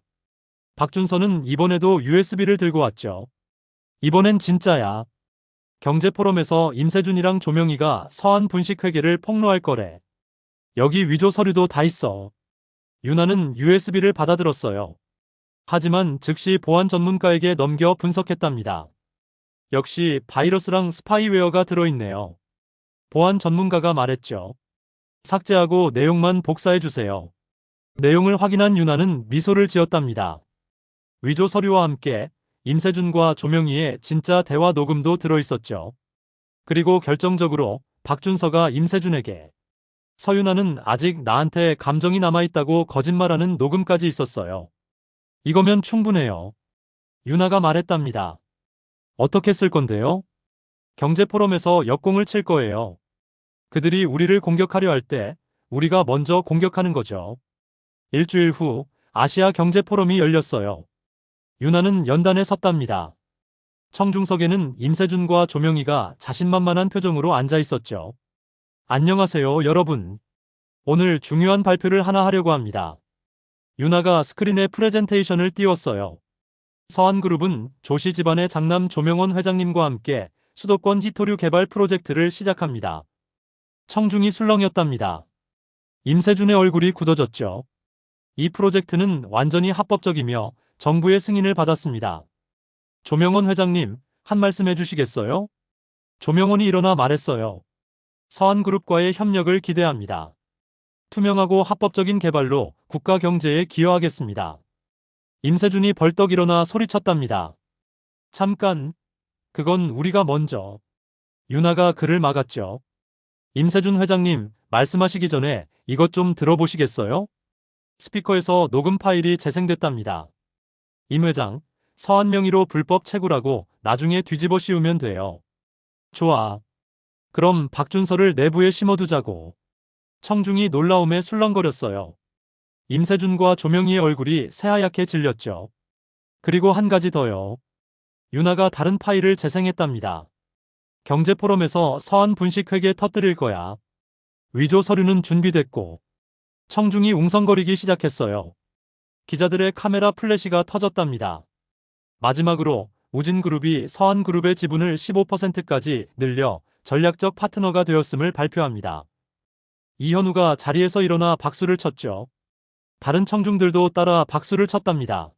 Speaker 1: 박준서는 이번에도 USB를 들고 왔죠. 이번엔 진짜야. 경제포럼에서 임세준이랑 조명희가 서한 분식회계를 폭로할 거래. 여기 위조 서류도 다 있어. 유나는 USB를 받아들었어요. 하지만 즉시 보안 전문가에게 넘겨 분석했답니다. 역시 바이러스랑 스파이웨어가 들어있네요. 보안 전문가가 말했죠. 삭제하고 내용만 복사해주세요. 내용을 확인한 유나는 미소를 지었답니다. 위조 서류와 함께 임세준과 조명희의 진짜 대화 녹음도 들어있었죠. 그리고 결정적으로 박준서가 임세준에게 서유나는 아직 나한테 감정이 남아있다고 거짓말하는 녹음까지 있었어요. 이거면 충분해요. 유나가 말했답니다. 어떻게 쓸 건데요? 경제포럼에서 역공을 칠 거예요. 그들이 우리를 공격하려 할 때 우리가 먼저 공격하는 거죠. 일주일 후 아시아 경제포럼이 열렸어요. 유나는 연단에 섰답니다. 청중석에는 임세준과 조명희가 자신만만한 표정으로 앉아 있었죠. 안녕하세요, 여러분. 오늘 중요한 발표를 하나 하려고 합니다. 유나가 스크린에 프레젠테이션을 띄웠어요. 서한그룹은 조씨 집안의 장남 조명원 회장님과 함께 수도권 히토류 개발 프로젝트를 시작합니다. 청중이 술렁였답니다. 임세준의 얼굴이 굳어졌죠. 이 프로젝트는 완전히 합법적이며 정부의 승인을 받았습니다. 조명원 회장님, 한 말씀 해주시겠어요? 조명원이 일어나 말했어요. 서한그룹과의 협력을 기대합니다. 투명하고 합법적인 개발로 국가 경제에 기여하겠습니다. 임세준이 벌떡 일어나 소리쳤답니다. 잠깐, 그건 우리가 먼저. 유나가 그를 막았죠. 임세준 회장님, 말씀하시기 전에 이것 좀 들어보시겠어요? 스피커에서 녹음 파일이 재생됐답니다. 임 회장, 서한 명의로 불법 채굴하고 나중에 뒤집어 씌우면 돼요. 좋아. 그럼 박준서를 내부에 심어두자고. 청중이 놀라움에 술렁거렸어요. 임세준과 조명희의 얼굴이 새하얗게 질렸죠. 그리고 한 가지 더요. 윤아가 다른 파일을 재생했답니다. 경제포럼에서 서한 분식회계 터뜨릴 거야. 위조 서류는 준비됐고. 청중이 웅성거리기 시작했어요. 기자들의 카메라 플래시가 터졌답니다. 마지막으로 우진그룹이 서한그룹의 지분을 15%까지 늘려 전략적 파트너가 되었음을 발표합니다. 이현우가 자리에서 일어나 박수를 쳤죠. 다른 청중들도 따라 박수를 쳤답니다.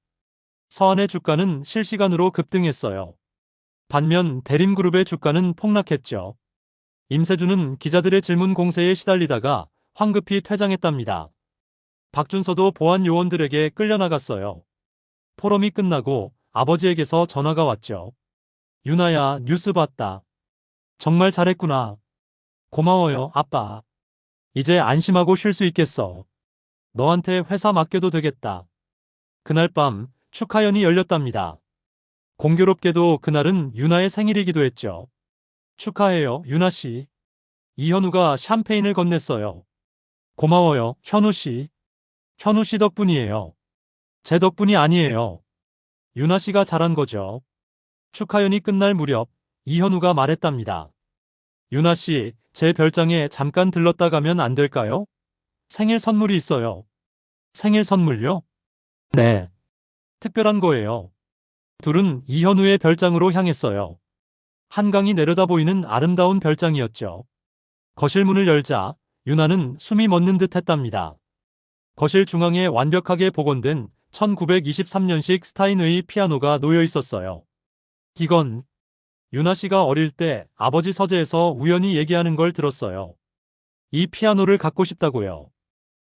Speaker 1: 서한의 주가는 실시간으로 급등했어요. 반면 대림그룹의 주가는 폭락했죠. 임세준은 기자들의 질문 공세에 시달리다가 황급히 퇴장했답니다. 박준서도 보안 요원들에게 끌려나갔어요. 포럼이 끝나고 아버지에게서 전화가 왔죠. 윤아야, 뉴스 봤다. 정말 잘했구나. 고마워요, 아빠. 이제 안심하고 쉴 수 있겠어. 너한테 회사 맡겨도 되겠다. 그날 밤 축하연이 열렸답니다. 공교롭게도 그날은 윤아의 생일이기도 했죠. 축하해요, 윤아 씨. 이현우가 샴페인을 건넸어요. 고마워요, 현우 씨. 현우 씨 덕분이에요. 제 덕분이 아니에요. 윤아 씨가 잘한 거죠. 축하연이 끝날 무렵 이현우가 말했답니다. 윤아 씨, 제 별장에 잠깐 들렀다 가면 안 될까요? 생일 선물이 있어요. 생일 선물요? 네. 특별한 거예요. 둘은 이현우의 별장으로 향했어요. 한강이 내려다 보이는 아름다운 별장이었죠. 거실 문을 열자 윤아는 숨이 멎는 듯 했답니다. 거실 중앙에 완벽하게 복원된 1923년식 스타인웨이 피아노가 놓여 있었어요. 이건 윤아 씨가 어릴 때 아버지 서재에서 우연히 얘기하는 걸 들었어요. 이 피아노를 갖고 싶다고요.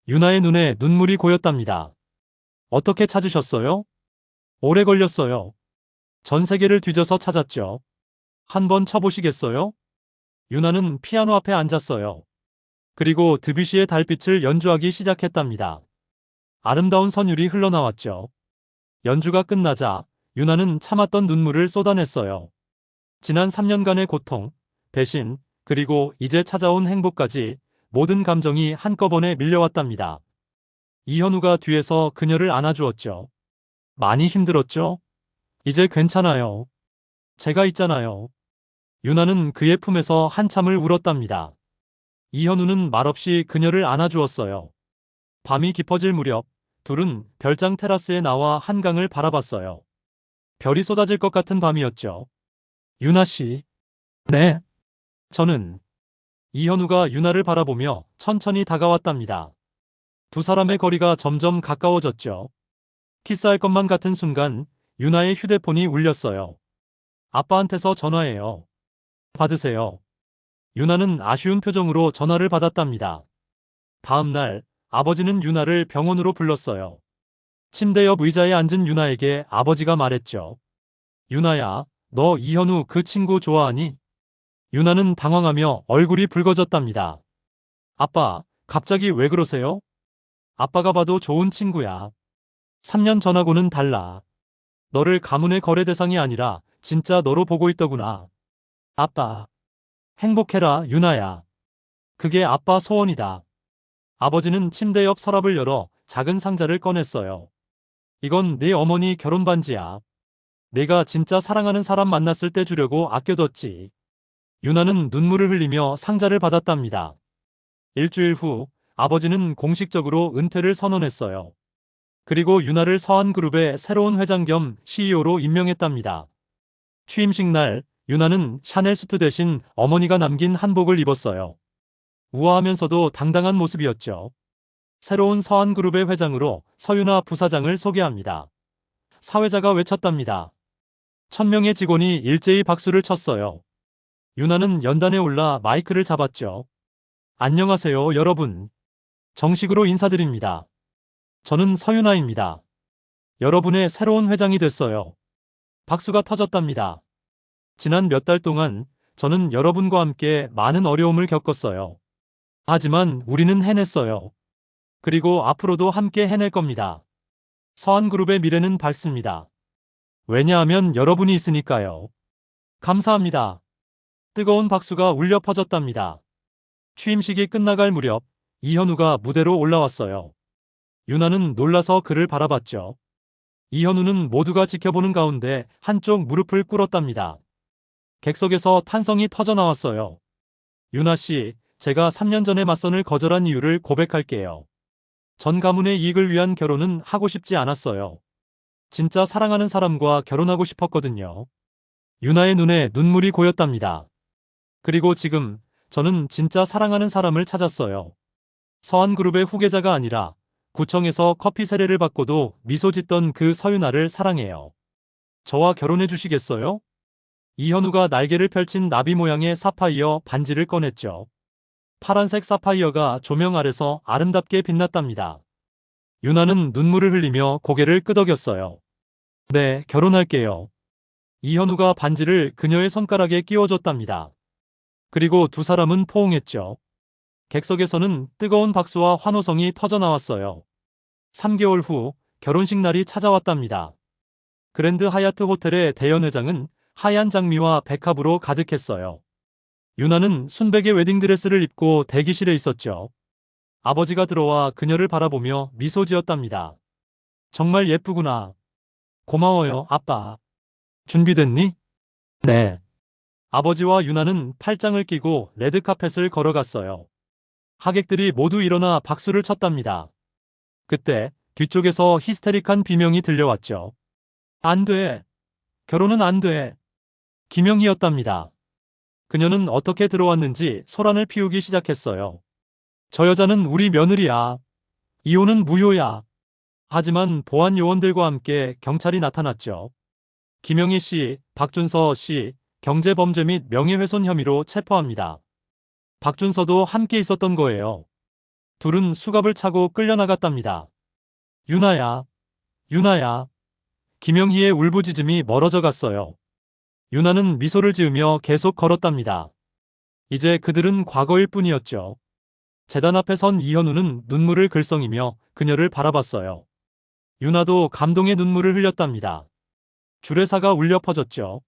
Speaker 1: 윤아의 눈에 눈물이 고였답니다. 어떻게 찾으셨어요? 오래 걸렸어요. 전 세계를 뒤져서 찾았죠. 한번 쳐보시겠어요? 윤아는 피아노 앞에 앉았어요. 그리고 드뷔시의 달빛을 연주하기 시작했답니다. 아름다운 선율이 흘러나왔죠. 연주가 끝나자 윤아는 참았던 눈물을 쏟아냈어요. 지난 3년간의 고통, 배신, 그리고 이제 찾아온 행복까지 모든 감정이 한꺼번에 밀려왔답니다. 이현우가 뒤에서 그녀를 안아주었죠. 많이 힘들었죠? 이제 괜찮아요. 제가 있잖아요. 윤아는 그의 품에서 한참을 울었답니다. 이현우는 말없이 그녀를 안아주었어요. 밤이 깊어질 무렵 둘은 별장 테라스에 나와 한강을 바라봤어요. 별이 쏟아질 것 같은 밤이었죠. 윤아 씨. 네. 저는. 이현우가 윤아를 바라보며 천천히 다가왔답니다. 두 사람의 거리가 점점 가까워졌죠. 키스할 것만 같은 순간 윤아의 휴대폰이 울렸어요. 아빠한테서 전화예요. 받으세요. 윤아는 아쉬운 표정으로 전화를 받았답니다. 다음 날 아버지는 윤아를 병원으로 불렀어요. 침대 옆 의자에 앉은 윤아에게 아버지가 말했죠. 윤아야, 너 이현우 그 친구 좋아하니? 윤아는 당황하며 얼굴이 붉어졌답니다. 아빠, 갑자기 왜 그러세요? 아빠가 봐도 좋은 친구야. 3년 전하고는 달라. 너를 가문의 거래 대상이 아니라 진짜 너로 보고 있더구나. 아빠. 행복해라, 윤아야. 그게 아빠 소원이다. 아버지는 침대 옆 서랍을 열어 작은 상자를 꺼냈어요. 이건 네 어머니 결혼 반지야. 내가 진짜 사랑하는 사람 만났을 때 주려고 아껴뒀지. 윤아는 눈물을 흘리며 상자를 받았답니다. 일주일 후 아버지는 공식적으로 은퇴를 선언했어요. 그리고 윤아를 서한그룹의 새로운 회장 겸 CEO로 임명했답니다. 취임식 날 윤아는 샤넬 수트 대신 어머니가 남긴 한복을 입었어요. 우아하면서도 당당한 모습이었죠. 새로운 서한그룹의 회장으로 서윤아 부사장을 소개합니다. 사회자가 외쳤답니다. 1000명의 직원이 일제히 박수를 쳤어요. 윤아는 연단에 올라 마이크를 잡았죠. 안녕하세요, 여러분. 정식으로 인사드립니다. 저는 서윤아입니다. 여러분의 새로운 회장이 됐어요. 박수가 터졌답니다. 지난 몇 달 동안 저는 여러분과 함께 많은 어려움을 겪었어요. 하지만 우리는 해냈어요. 그리고 앞으로도 함께 해낼 겁니다. 서한그룹의 미래는 밝습니다. 왜냐하면 여러분이 있으니까요. 감사합니다. 뜨거운 박수가 울려 퍼졌답니다. 취임식이 끝나갈 무렵 이현우가 무대로 올라왔어요. 유나는 놀라서 그를 바라봤죠. 이현우는 모두가 지켜보는 가운데 한쪽 무릎을 꿇었답니다. 객석에서 탄성이 터져 나왔어요. 유나 씨, 제가 3년 전에 맞선을 거절한 이유를 고백할게요. 전 가문의 이익을 위한 결혼은 하고 싶지 않았어요. 진짜 사랑하는 사람과 결혼하고 싶었거든요. 유나의 눈에 눈물이 고였답니다. 그리고 지금 저는 진짜 사랑하는 사람을 찾았어요. 서한그룹의 후계자가 아니라 구청에서 커피 세례를 받고도 미소 짓던 그 서유나를 사랑해요. 저와 결혼해 주시겠어요? 이현우가 날개를 펼친 나비 모양의 사파이어 반지를 꺼냈죠. 파란색 사파이어가 조명 아래서 아름답게 빛났답니다. 유나는 눈물을 흘리며 고개를 끄덕였어요. 네, 결혼할게요. 이현우가 반지를 그녀의 손가락에 끼워줬답니다. 그리고 두 사람은 포옹했죠. 객석에서는 뜨거운 박수와 환호성이 터져 나왔어요. 3개월 후 결혼식 날이 찾아왔답니다. 그랜드 하얏트 호텔의 대연회장은 하얀 장미와 백합으로 가득했어요. 유나는 순백의 웨딩드레스를 입고 대기실에 있었죠. 아버지가 들어와 그녀를 바라보며 미소 지었답니다. 정말 예쁘구나. 고마워요, 아빠. 준비됐니? 네. 아버지와 유나는 팔짱을 끼고 레드카펫을 걸어갔어요. 하객들이 모두 일어나 박수를 쳤답니다. 그때 뒤쪽에서 히스테릭한 비명이 들려왔죠. 안 돼. 결혼은 안 돼. 김영희였답니다. 그녀는 어떻게 들어왔는지 소란을 피우기 시작했어요. 저 여자는 우리 며느리야. 이혼은 무효야. 하지만 보안 요원들과 함께 경찰이 나타났죠. 김영희 씨, 박준서 씨, 경제범죄 및 명예훼손 혐의로 체포합니다. 박준서도 함께 있었던 거예요. 둘은 수갑을 차고 끌려나갔답니다. 유나야, 유나야. 김영희의 울부짖음이 멀어져 갔어요. 유나는 미소를 지으며 계속 걸었답니다. 이제 그들은 과거일 뿐이었죠. 재단 앞에 선 이현우는 눈물을 글썽이며 그녀를 바라봤어요. 유나도 감동의 눈물을 흘렸답니다. 주례사가 울려 퍼졌죠.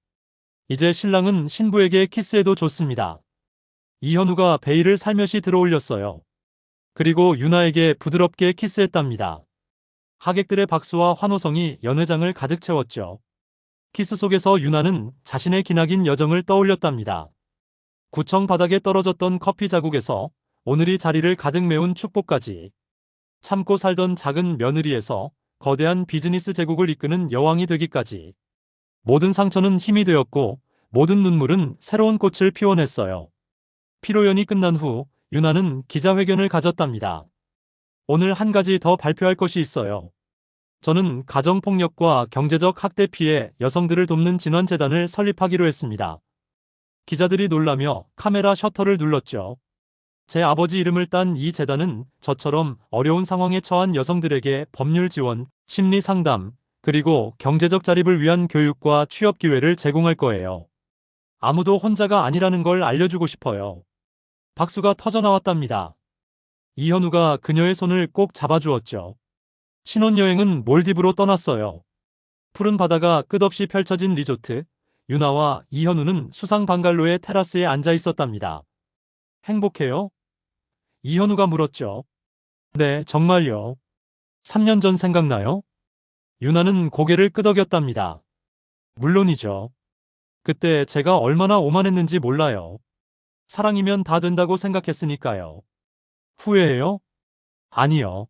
Speaker 1: 이제 신랑은 신부에게 키스해도 좋습니다. 이현우가 베일을 살며시 들어올렸어요. 그리고 유나에게 부드럽게 키스했답니다. 하객들의 박수와 환호성이 연회장을 가득 채웠죠. 키스 속에서 유나는 자신의 기나긴 여정을 떠올렸답니다. 구청 바닥에 떨어졌던 커피 자국에서 오늘이 자리를 가득 메운 축복까지, 참고 살던 작은 며느리에서 거대한 비즈니스 제국을 이끄는 여왕이 되기까지, 모든 상처는 힘이 되었고 모든 눈물은 새로운 꽃을 피워냈어요. 피로연이 끝난 후 유나는 기자회견을 가졌답니다. 오늘 한 가지 더 발표할 것이 있어요. 저는 가정폭력과 경제적 학대 피해 여성들을 돕는 진환재단을 설립하기로 했습니다. 기자들이 놀라며 카메라 셔터를 눌렀죠. 제 아버지 이름을 딴 이 재단은 저처럼 어려운 상황에 처한 여성들에게 법률 지원, 심리 상담, 그리고 경제적 자립을 위한 교육과 취업 기회를 제공할 거예요. 아무도 혼자가 아니라는 걸 알려주고 싶어요. 박수가 터져 나왔답니다. 이현우가 그녀의 손을 꼭 잡아주었죠. 신혼여행은 몰디브로 떠났어요. 푸른 바다가 끝없이 펼쳐진 리조트, 유나와 이현우는 수상 방갈로의 테라스에 앉아 있었답니다. 행복해요? 이현우가 물었죠. 네, 정말요. 3년 전 생각나요? 유나는 고개를 끄덕였답니다. 물론이죠. 그때 제가 얼마나 오만했는지 몰라요. 사랑이면 다 된다고 생각했으니까요. 후회해요? 아니요.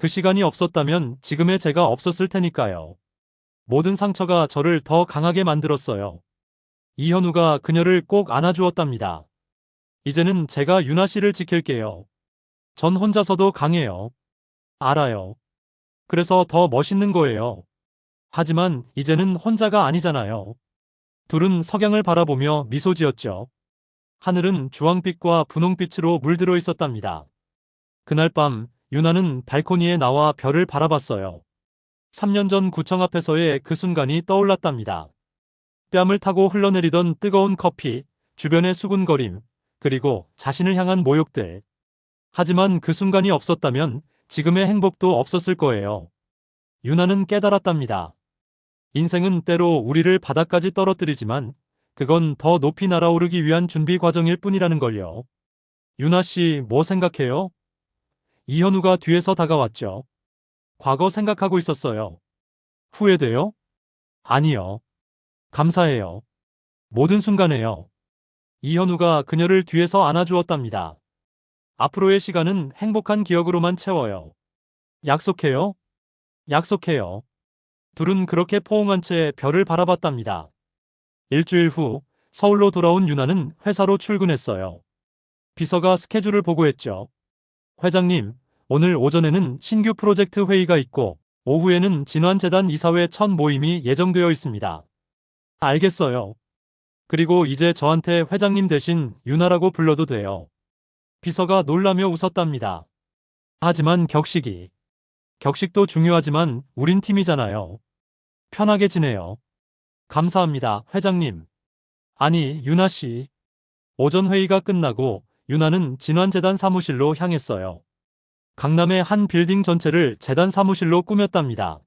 Speaker 1: 그 시간이 없었다면 지금의 제가 없었을 테니까요. 모든 상처가 저를 더 강하게 만들었어요. 이현우가 그녀를 꼭 안아주었답니다. 이제는 제가 유나 씨를 지킬게요. 전 혼자서도 강해요. 알아요. 그래서 더 멋있는 거예요. 하지만 이제는 혼자가 아니잖아요. 둘은 석양을 바라보며 미소 지었죠. 하늘은 주황빛과 분홍빛으로 물들어 있었답니다. 그날 밤 유나는 발코니에 나와 별을 바라봤어요. 3년 전 구청 앞에서의 그 순간이 떠올랐답니다. 뺨을 타고 흘러내리던 뜨거운 커피, 주변의 수군거림, 그리고 자신을 향한 모욕들. 하지만 그 순간이 없었다면 지금의 행복도 없었을 거예요. 유나는 깨달았답니다. 인생은 때로 우리를 바닥까지 떨어뜨리지만 그건 더 높이 날아오르기 위한 준비 과정일 뿐이라는 걸요. 유나 씨, 뭐 생각해요? 이현우가 뒤에서 다가왔죠. 과거 생각하고 있었어요. 후회돼요? 아니요. 감사해요. 모든 순간에요. 이현우가 그녀를 뒤에서 안아주었답니다. 앞으로의 시간은 행복한 기억으로만 채워요. 약속해요? 약속해요. 둘은 그렇게 포옹한 채 별을 바라봤답니다. 일주일 후 서울로 돌아온 유나는 회사로 출근했어요. 비서가 스케줄을 보고했죠. 회장님, 오늘 오전에는 신규 프로젝트 회의가 있고 오후에는 진환재단 이사회 첫 모임이 예정되어 있습니다. 알겠어요. 그리고 이제 저한테 회장님 대신 유나라고 불러도 돼요. 비서가 놀라며 웃었답니다. 하지만 격식도 중요하지만 우린 팀이잖아요. 편하게 지내요. 감사합니다, 회장님. 아니, 유나 씨. 오전 회의가 끝나고 유나는 진환재단 사무실로 향했어요. 강남의 한 빌딩 전체를 재단 사무실로 꾸몄답니다.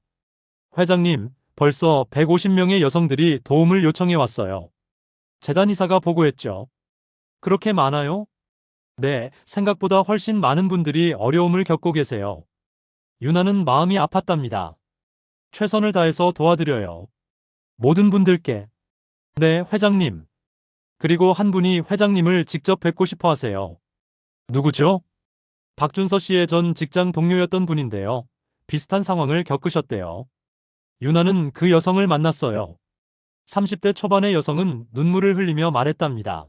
Speaker 1: 회장님, 벌써 150명의 여성들이 도움을 요청해 왔어요. 재단 이사가 보고했죠. 그렇게 많아요? 네, 생각보다 훨씬 많은 분들이 어려움을 겪고 계세요. 유나는 마음이 아팠답니다. 최선을 다해서 도와드려요. 모든 분들께. 네, 회장님. 그리고 한 분이 회장님을 직접 뵙고 싶어 하세요. 누구죠? 박준서 씨의 전 직장 동료였던 분인데요. 비슷한 상황을 겪으셨대요. 유나는 그 여성을 만났어요. 30대 초반의 여성은 눈물을 흘리며 말했답니다.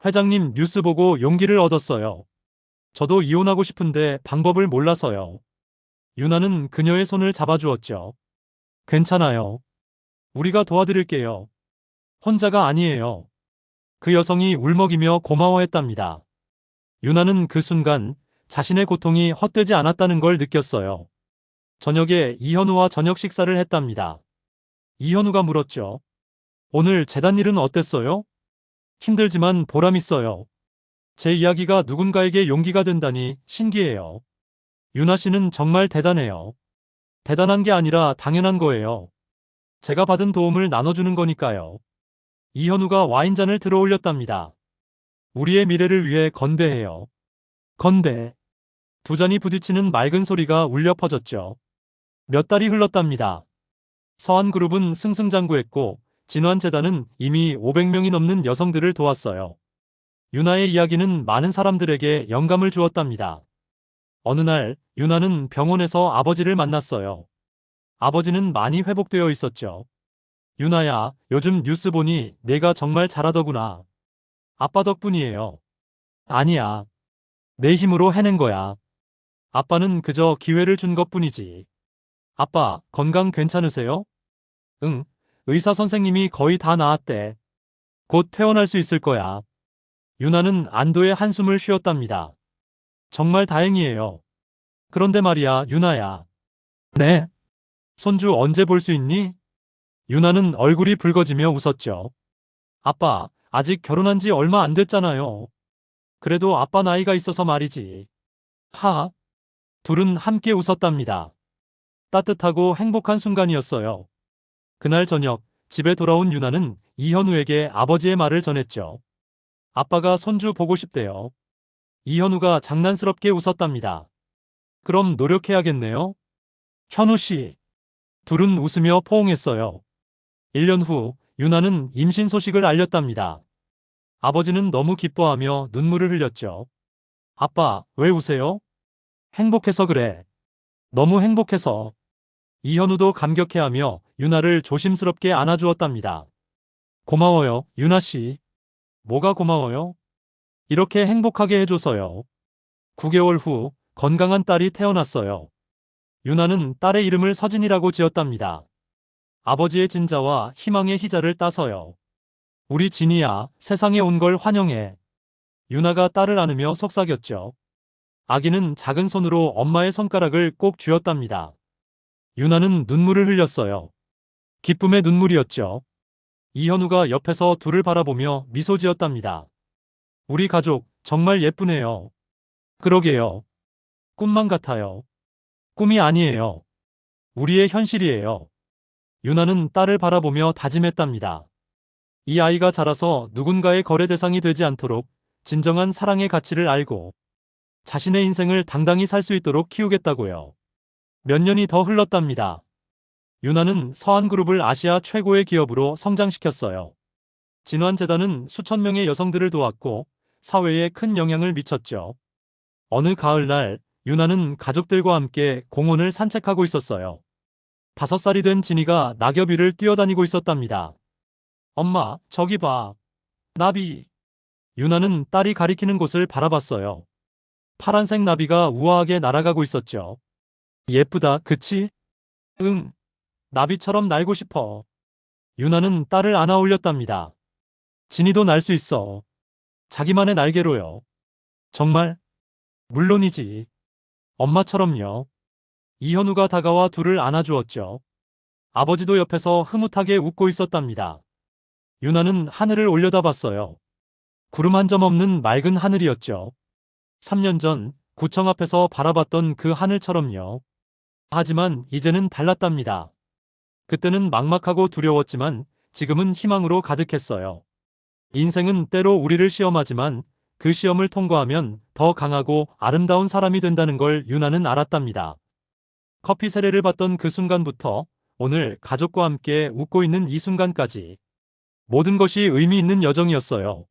Speaker 1: 회장님 뉴스 보고 용기를 얻었어요. 저도 이혼하고 싶은데 방법을 몰라서요. 유나는 그녀의 손을 잡아주었죠. 괜찮아요. 우리가 도와드릴게요. 혼자가 아니에요. 그 여성이 울먹이며 고마워했답니다. 유나는 그 순간 자신의 고통이 헛되지 않았다는 걸 느꼈어요. 저녁에 이현우와 저녁 식사를 했답니다. 이현우가 물었죠. 오늘 재단 일은 어땠어요? 힘들지만 보람 있어요. 제 이야기가 누군가에게 용기가 된다니 신기해요. 유나 씨는 정말 대단해요. 대단한 게 아니라 당연한 거예요. 제가 받은 도움을 나눠주는 거니까요. 이현우가 와인잔을 들어 올렸답니다. 우리의 미래를 위해 건배해요. 건배. 두 잔이 부딪히는 맑은 소리가 울려 퍼졌죠. 몇 달이 흘렀답니다. 서한그룹은 승승장구했고 진환재단은 이미 500명이 넘는 여성들을 도왔어요. 유나의 이야기는 많은 사람들에게 영감을 주었답니다. 어느 날 유나는 병원에서 아버지를 만났어요. 아버지는 많이 회복되어 있었죠. 유나야, 요즘 뉴스 보니 내가 정말 잘하더구나. 아빠 덕분이에요. 아니야. 내 힘으로 해낸 거야. 아빠는 그저 기회를 준 것뿐이지. 아빠, 건강 괜찮으세요? 응. 의사 선생님이 거의 다 나았대. 곧 퇴원할 수 있을 거야. 유나는 안도의 한숨을 쉬었답니다. 정말 다행이에요. 그런데 말이야, 유나야. 네? 손주 언제 볼 수 있니? 유나는 얼굴이 붉어지며 웃었죠. 아빠, 아직 결혼한 지 얼마 안 됐잖아요. 그래도 아빠 나이가 있어서 말이지. 하. 둘은 함께 웃었답니다. 따뜻하고 행복한 순간이었어요. 그날 저녁, 집에 돌아온 유나는 이현우에게 아버지의 말을 전했죠. 아빠가 손주 보고 싶대요. 이현우가 장난스럽게 웃었답니다. 그럼 노력해야겠네요. 현우 씨. 둘은 웃으며 포옹했어요. 1년 후, 유나는 임신 소식을 알렸답니다. 아버지는 너무 기뻐하며 눈물을 흘렸죠. 아빠, 왜 우세요? 행복해서 그래. 너무 행복해서. 이현우도 감격해하며 유나를 조심스럽게 안아주었답니다. 고마워요, 유나 씨. 뭐가 고마워요? 이렇게 행복하게 해줘서요. 9개월 후 건강한 딸이 태어났어요. 유나는 딸의 이름을 서진이라고 지었답니다. 아버지의 진자와 희망의 희자를 따서요. 우리 진이야, 세상에 온 걸 환영해. 유나가 딸을 안으며 속삭였죠. 아기는 작은 손으로 엄마의 손가락을 꼭 쥐었답니다. 유나는 눈물을 흘렸어요. 기쁨의 눈물이었죠. 이현우가 옆에서 둘을 바라보며 미소 지었답니다. 우리 가족 정말 예쁘네요. 그러게요. 꿈만 같아요. 꿈이 아니에요. 우리의 현실이에요. 유나는 딸을 바라보며 다짐했답니다. 이 아이가 자라서 누군가의 거래 대상이 되지 않도록 진정한 사랑의 가치를 알고 자신의 인생을 당당히 살 수 있도록 키우겠다고요. 몇 년이 더 흘렀답니다. 유나는 서한그룹을 아시아 최고의 기업으로 성장시켰어요. 진환재단은 수천 명의 여성들을 도왔고 사회에 큰 영향을 미쳤죠. 어느 가을날 유나는 가족들과 함께 공원을 산책하고 있었어요. 5살이 된 진이가 낙엽 위를 뛰어다니고 있었답니다. 엄마, 저기 봐. 나비. 유나는 딸이 가리키는 곳을 바라봤어요. 파란색 나비가 우아하게 날아가고 있었죠. 예쁘다, 그치? 응. 나비처럼 날고 싶어. 유나는 딸을 안아 올렸답니다. 진이도 날 수 있어. 자기만의 날개로요. 정말? 물론이지. 엄마처럼요. 이현우가 다가와 둘을 안아주었죠. 아버지도 옆에서 흐뭇하게 웃고 있었답니다. 유나는 하늘을 올려다봤어요. 구름 한 점 없는 맑은 하늘이었죠. 3년 전 구청 앞에서 바라봤던 그 하늘처럼요. 하지만 이제는 달랐답니다. 그때는 막막하고 두려웠지만 지금은 희망으로 가득했어요. 인생은 때로 우리를 시험하지만 그 시험을 통과하면 더 강하고 아름다운 사람이 된다는 걸 유나는 알았답니다. 커피 세례를 받던 그 순간부터 오늘 가족과 함께 웃고 있는 이 순간까지 모든 것이 의미 있는 여정이었어요.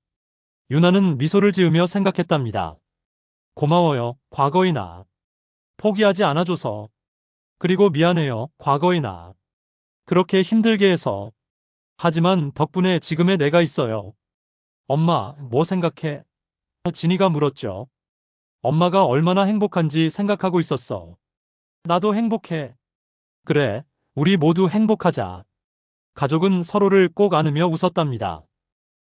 Speaker 1: 유나는 미소를 지으며 생각했답니다. 고마워요, 과거의 나. 포기하지 않아줘서. 그리고 미안해요, 과거의 나. 그렇게 힘들게 해서. 하지만 덕분에 지금의 내가 있어요. 엄마, 뭐 생각해? 진이가 물었죠. 엄마가 얼마나 행복한지 생각하고 있었어. 나도 행복해. 그래, 우리 모두 행복하자. 가족은 서로를 꼭 안으며 웃었답니다.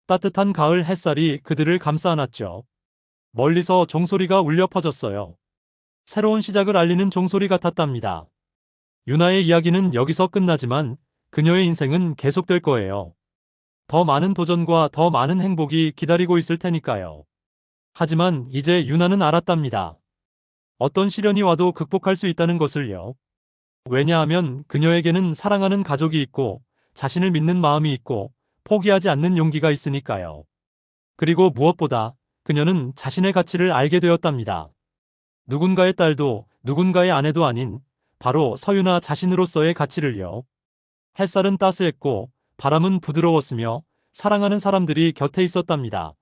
Speaker 1: 따뜻한 가을 햇살이 그들을 감싸 안았죠. 멀리서 종소리가 울려 퍼졌어요. 새로운 시작을 알리는 종소리 같았답니다. 유나의 이야기는 여기서 끝나지만 그녀의 인생은 계속될 거예요. 더 많은 도전과 더 많은 행복이 기다리고 있을 테니까요. 하지만 이제 유나는 알았답니다. 어떤 시련이 와도 극복할 수 있다는 것을요. 왜냐하면 그녀에게는 사랑하는 가족이 있고 자신을 믿는 마음이 있고 포기하지 않는 용기가 있으니까요. 그리고 무엇보다 그녀는 자신의 가치를 알게 되었답니다. 누군가의 딸도 누군가의 아내도 아닌 바로 서유나 자신으로서의 가치를요. 햇살은 따스했고 바람은 부드러웠으며 사랑하는 사람들이 곁에 있었답니다.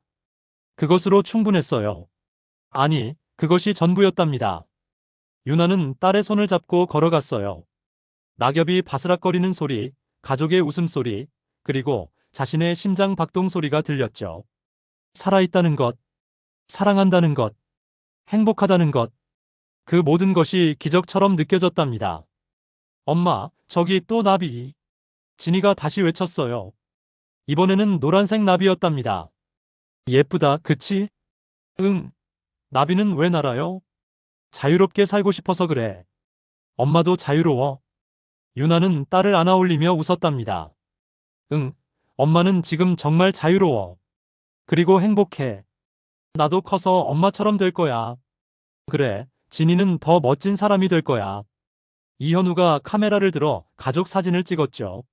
Speaker 1: 그것으로 충분했어요. 아니, 그것이 전부였답니다. 유나는 딸의 손을 잡고 걸어갔어요. 낙엽이 바스락거리는 소리, 가족의 웃음소리, 그리고 자신의 심장 박동 소리가 들렸죠. 살아있다는 것, 사랑한다는 것, 행복하다는 것, 그 모든 것이 기적처럼 느껴졌답니다. 엄마, 저기 또 나비. 진이가 다시 외쳤어요. 이번에는 노란색 나비였답니다. 예쁘다, 그치? 응. 나비는 왜 날아요? 자유롭게 살고 싶어서 그래. 엄마도 자유로워. 유나는 딸을 안아 올리며 웃었답니다. 응. 엄마는 지금 정말 자유로워. 그리고 행복해. 나도 커서 엄마처럼 될 거야. 그래, 진이는 더 멋진 사람이 될 거야. 이현우가 카메라를 들어 가족 사진을 찍었죠.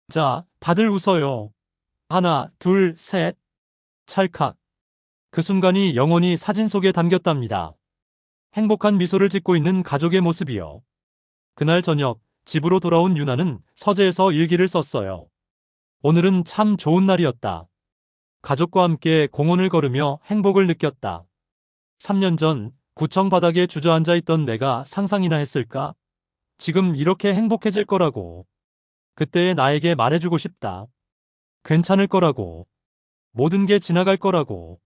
Speaker 1: 자, 다들 웃어요. 하나, 둘, 셋. 찰칵. 그 순간이 영원히 사진 속에 담겼답니다. 행복한 미소를 짓고 있는 가족의 모습이요. 그날 저녁, 집으로 돌아온 유나는 서재에서 일기를 썼어요. 오늘은 참 좋은 날이었다. 가족과 함께 공원을 걸으며 행복을 느꼈다. 3년 전 구청 바닥에 주저앉아 있던 내가 상상이나 했을까? 지금 이렇게 행복해질 거라고. 그때의 나에게 말해주고 싶다. 괜찮을 거라고. 모든 게 지나갈 거라고.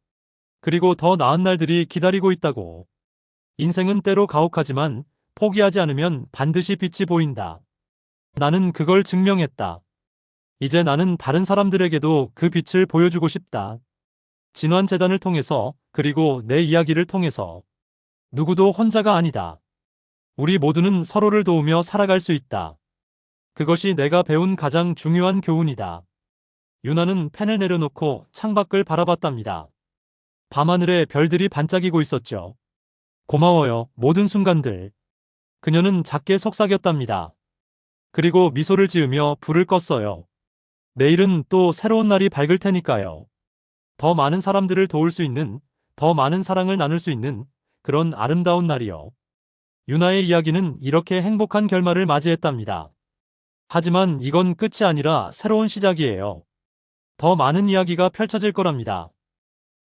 Speaker 1: 그리고 더 나은 날들이 기다리고 있다고. 인생은 때로 가혹하지만 포기하지 않으면 반드시 빛이 보인다. 나는 그걸 증명했다. 이제 나는 다른 사람들에게도 그 빛을 보여주고 싶다. 진환재단을 통해서, 그리고 내 이야기를 통해서. 누구도 혼자가 아니다. 우리 모두는 서로를 도우며 살아갈 수 있다. 그것이 내가 배운 가장 중요한 교훈이다. 유나는 펜을 내려놓고 창밖을 바라봤답니다. 밤하늘에 별들이 반짝이고 있었죠. 고마워요, 모든 순간들. 그녀는 작게 속삭였답니다. 그리고 미소를 지으며 불을 껐어요. 내일은 또 새로운 날이 밝을 테니까요. 더 많은 사람들을 도울 수 있는, 더 많은 사랑을 나눌 수 있는 그런 아름다운 날이요. 유나의 이야기는 이렇게 행복한 결말을 맞이했답니다. 하지만 이건 끝이 아니라 새로운 시작이에요. 더 많은 이야기가 펼쳐질 거랍니다.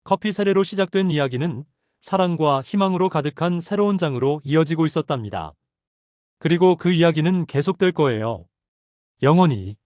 Speaker 1: 커피 세례로 시작된 이야기는 사랑과 희망으로 가득한 새로운 장으로 이어지고 있었답니다. 그리고 그 이야기는 계속될 거예요. 영원히.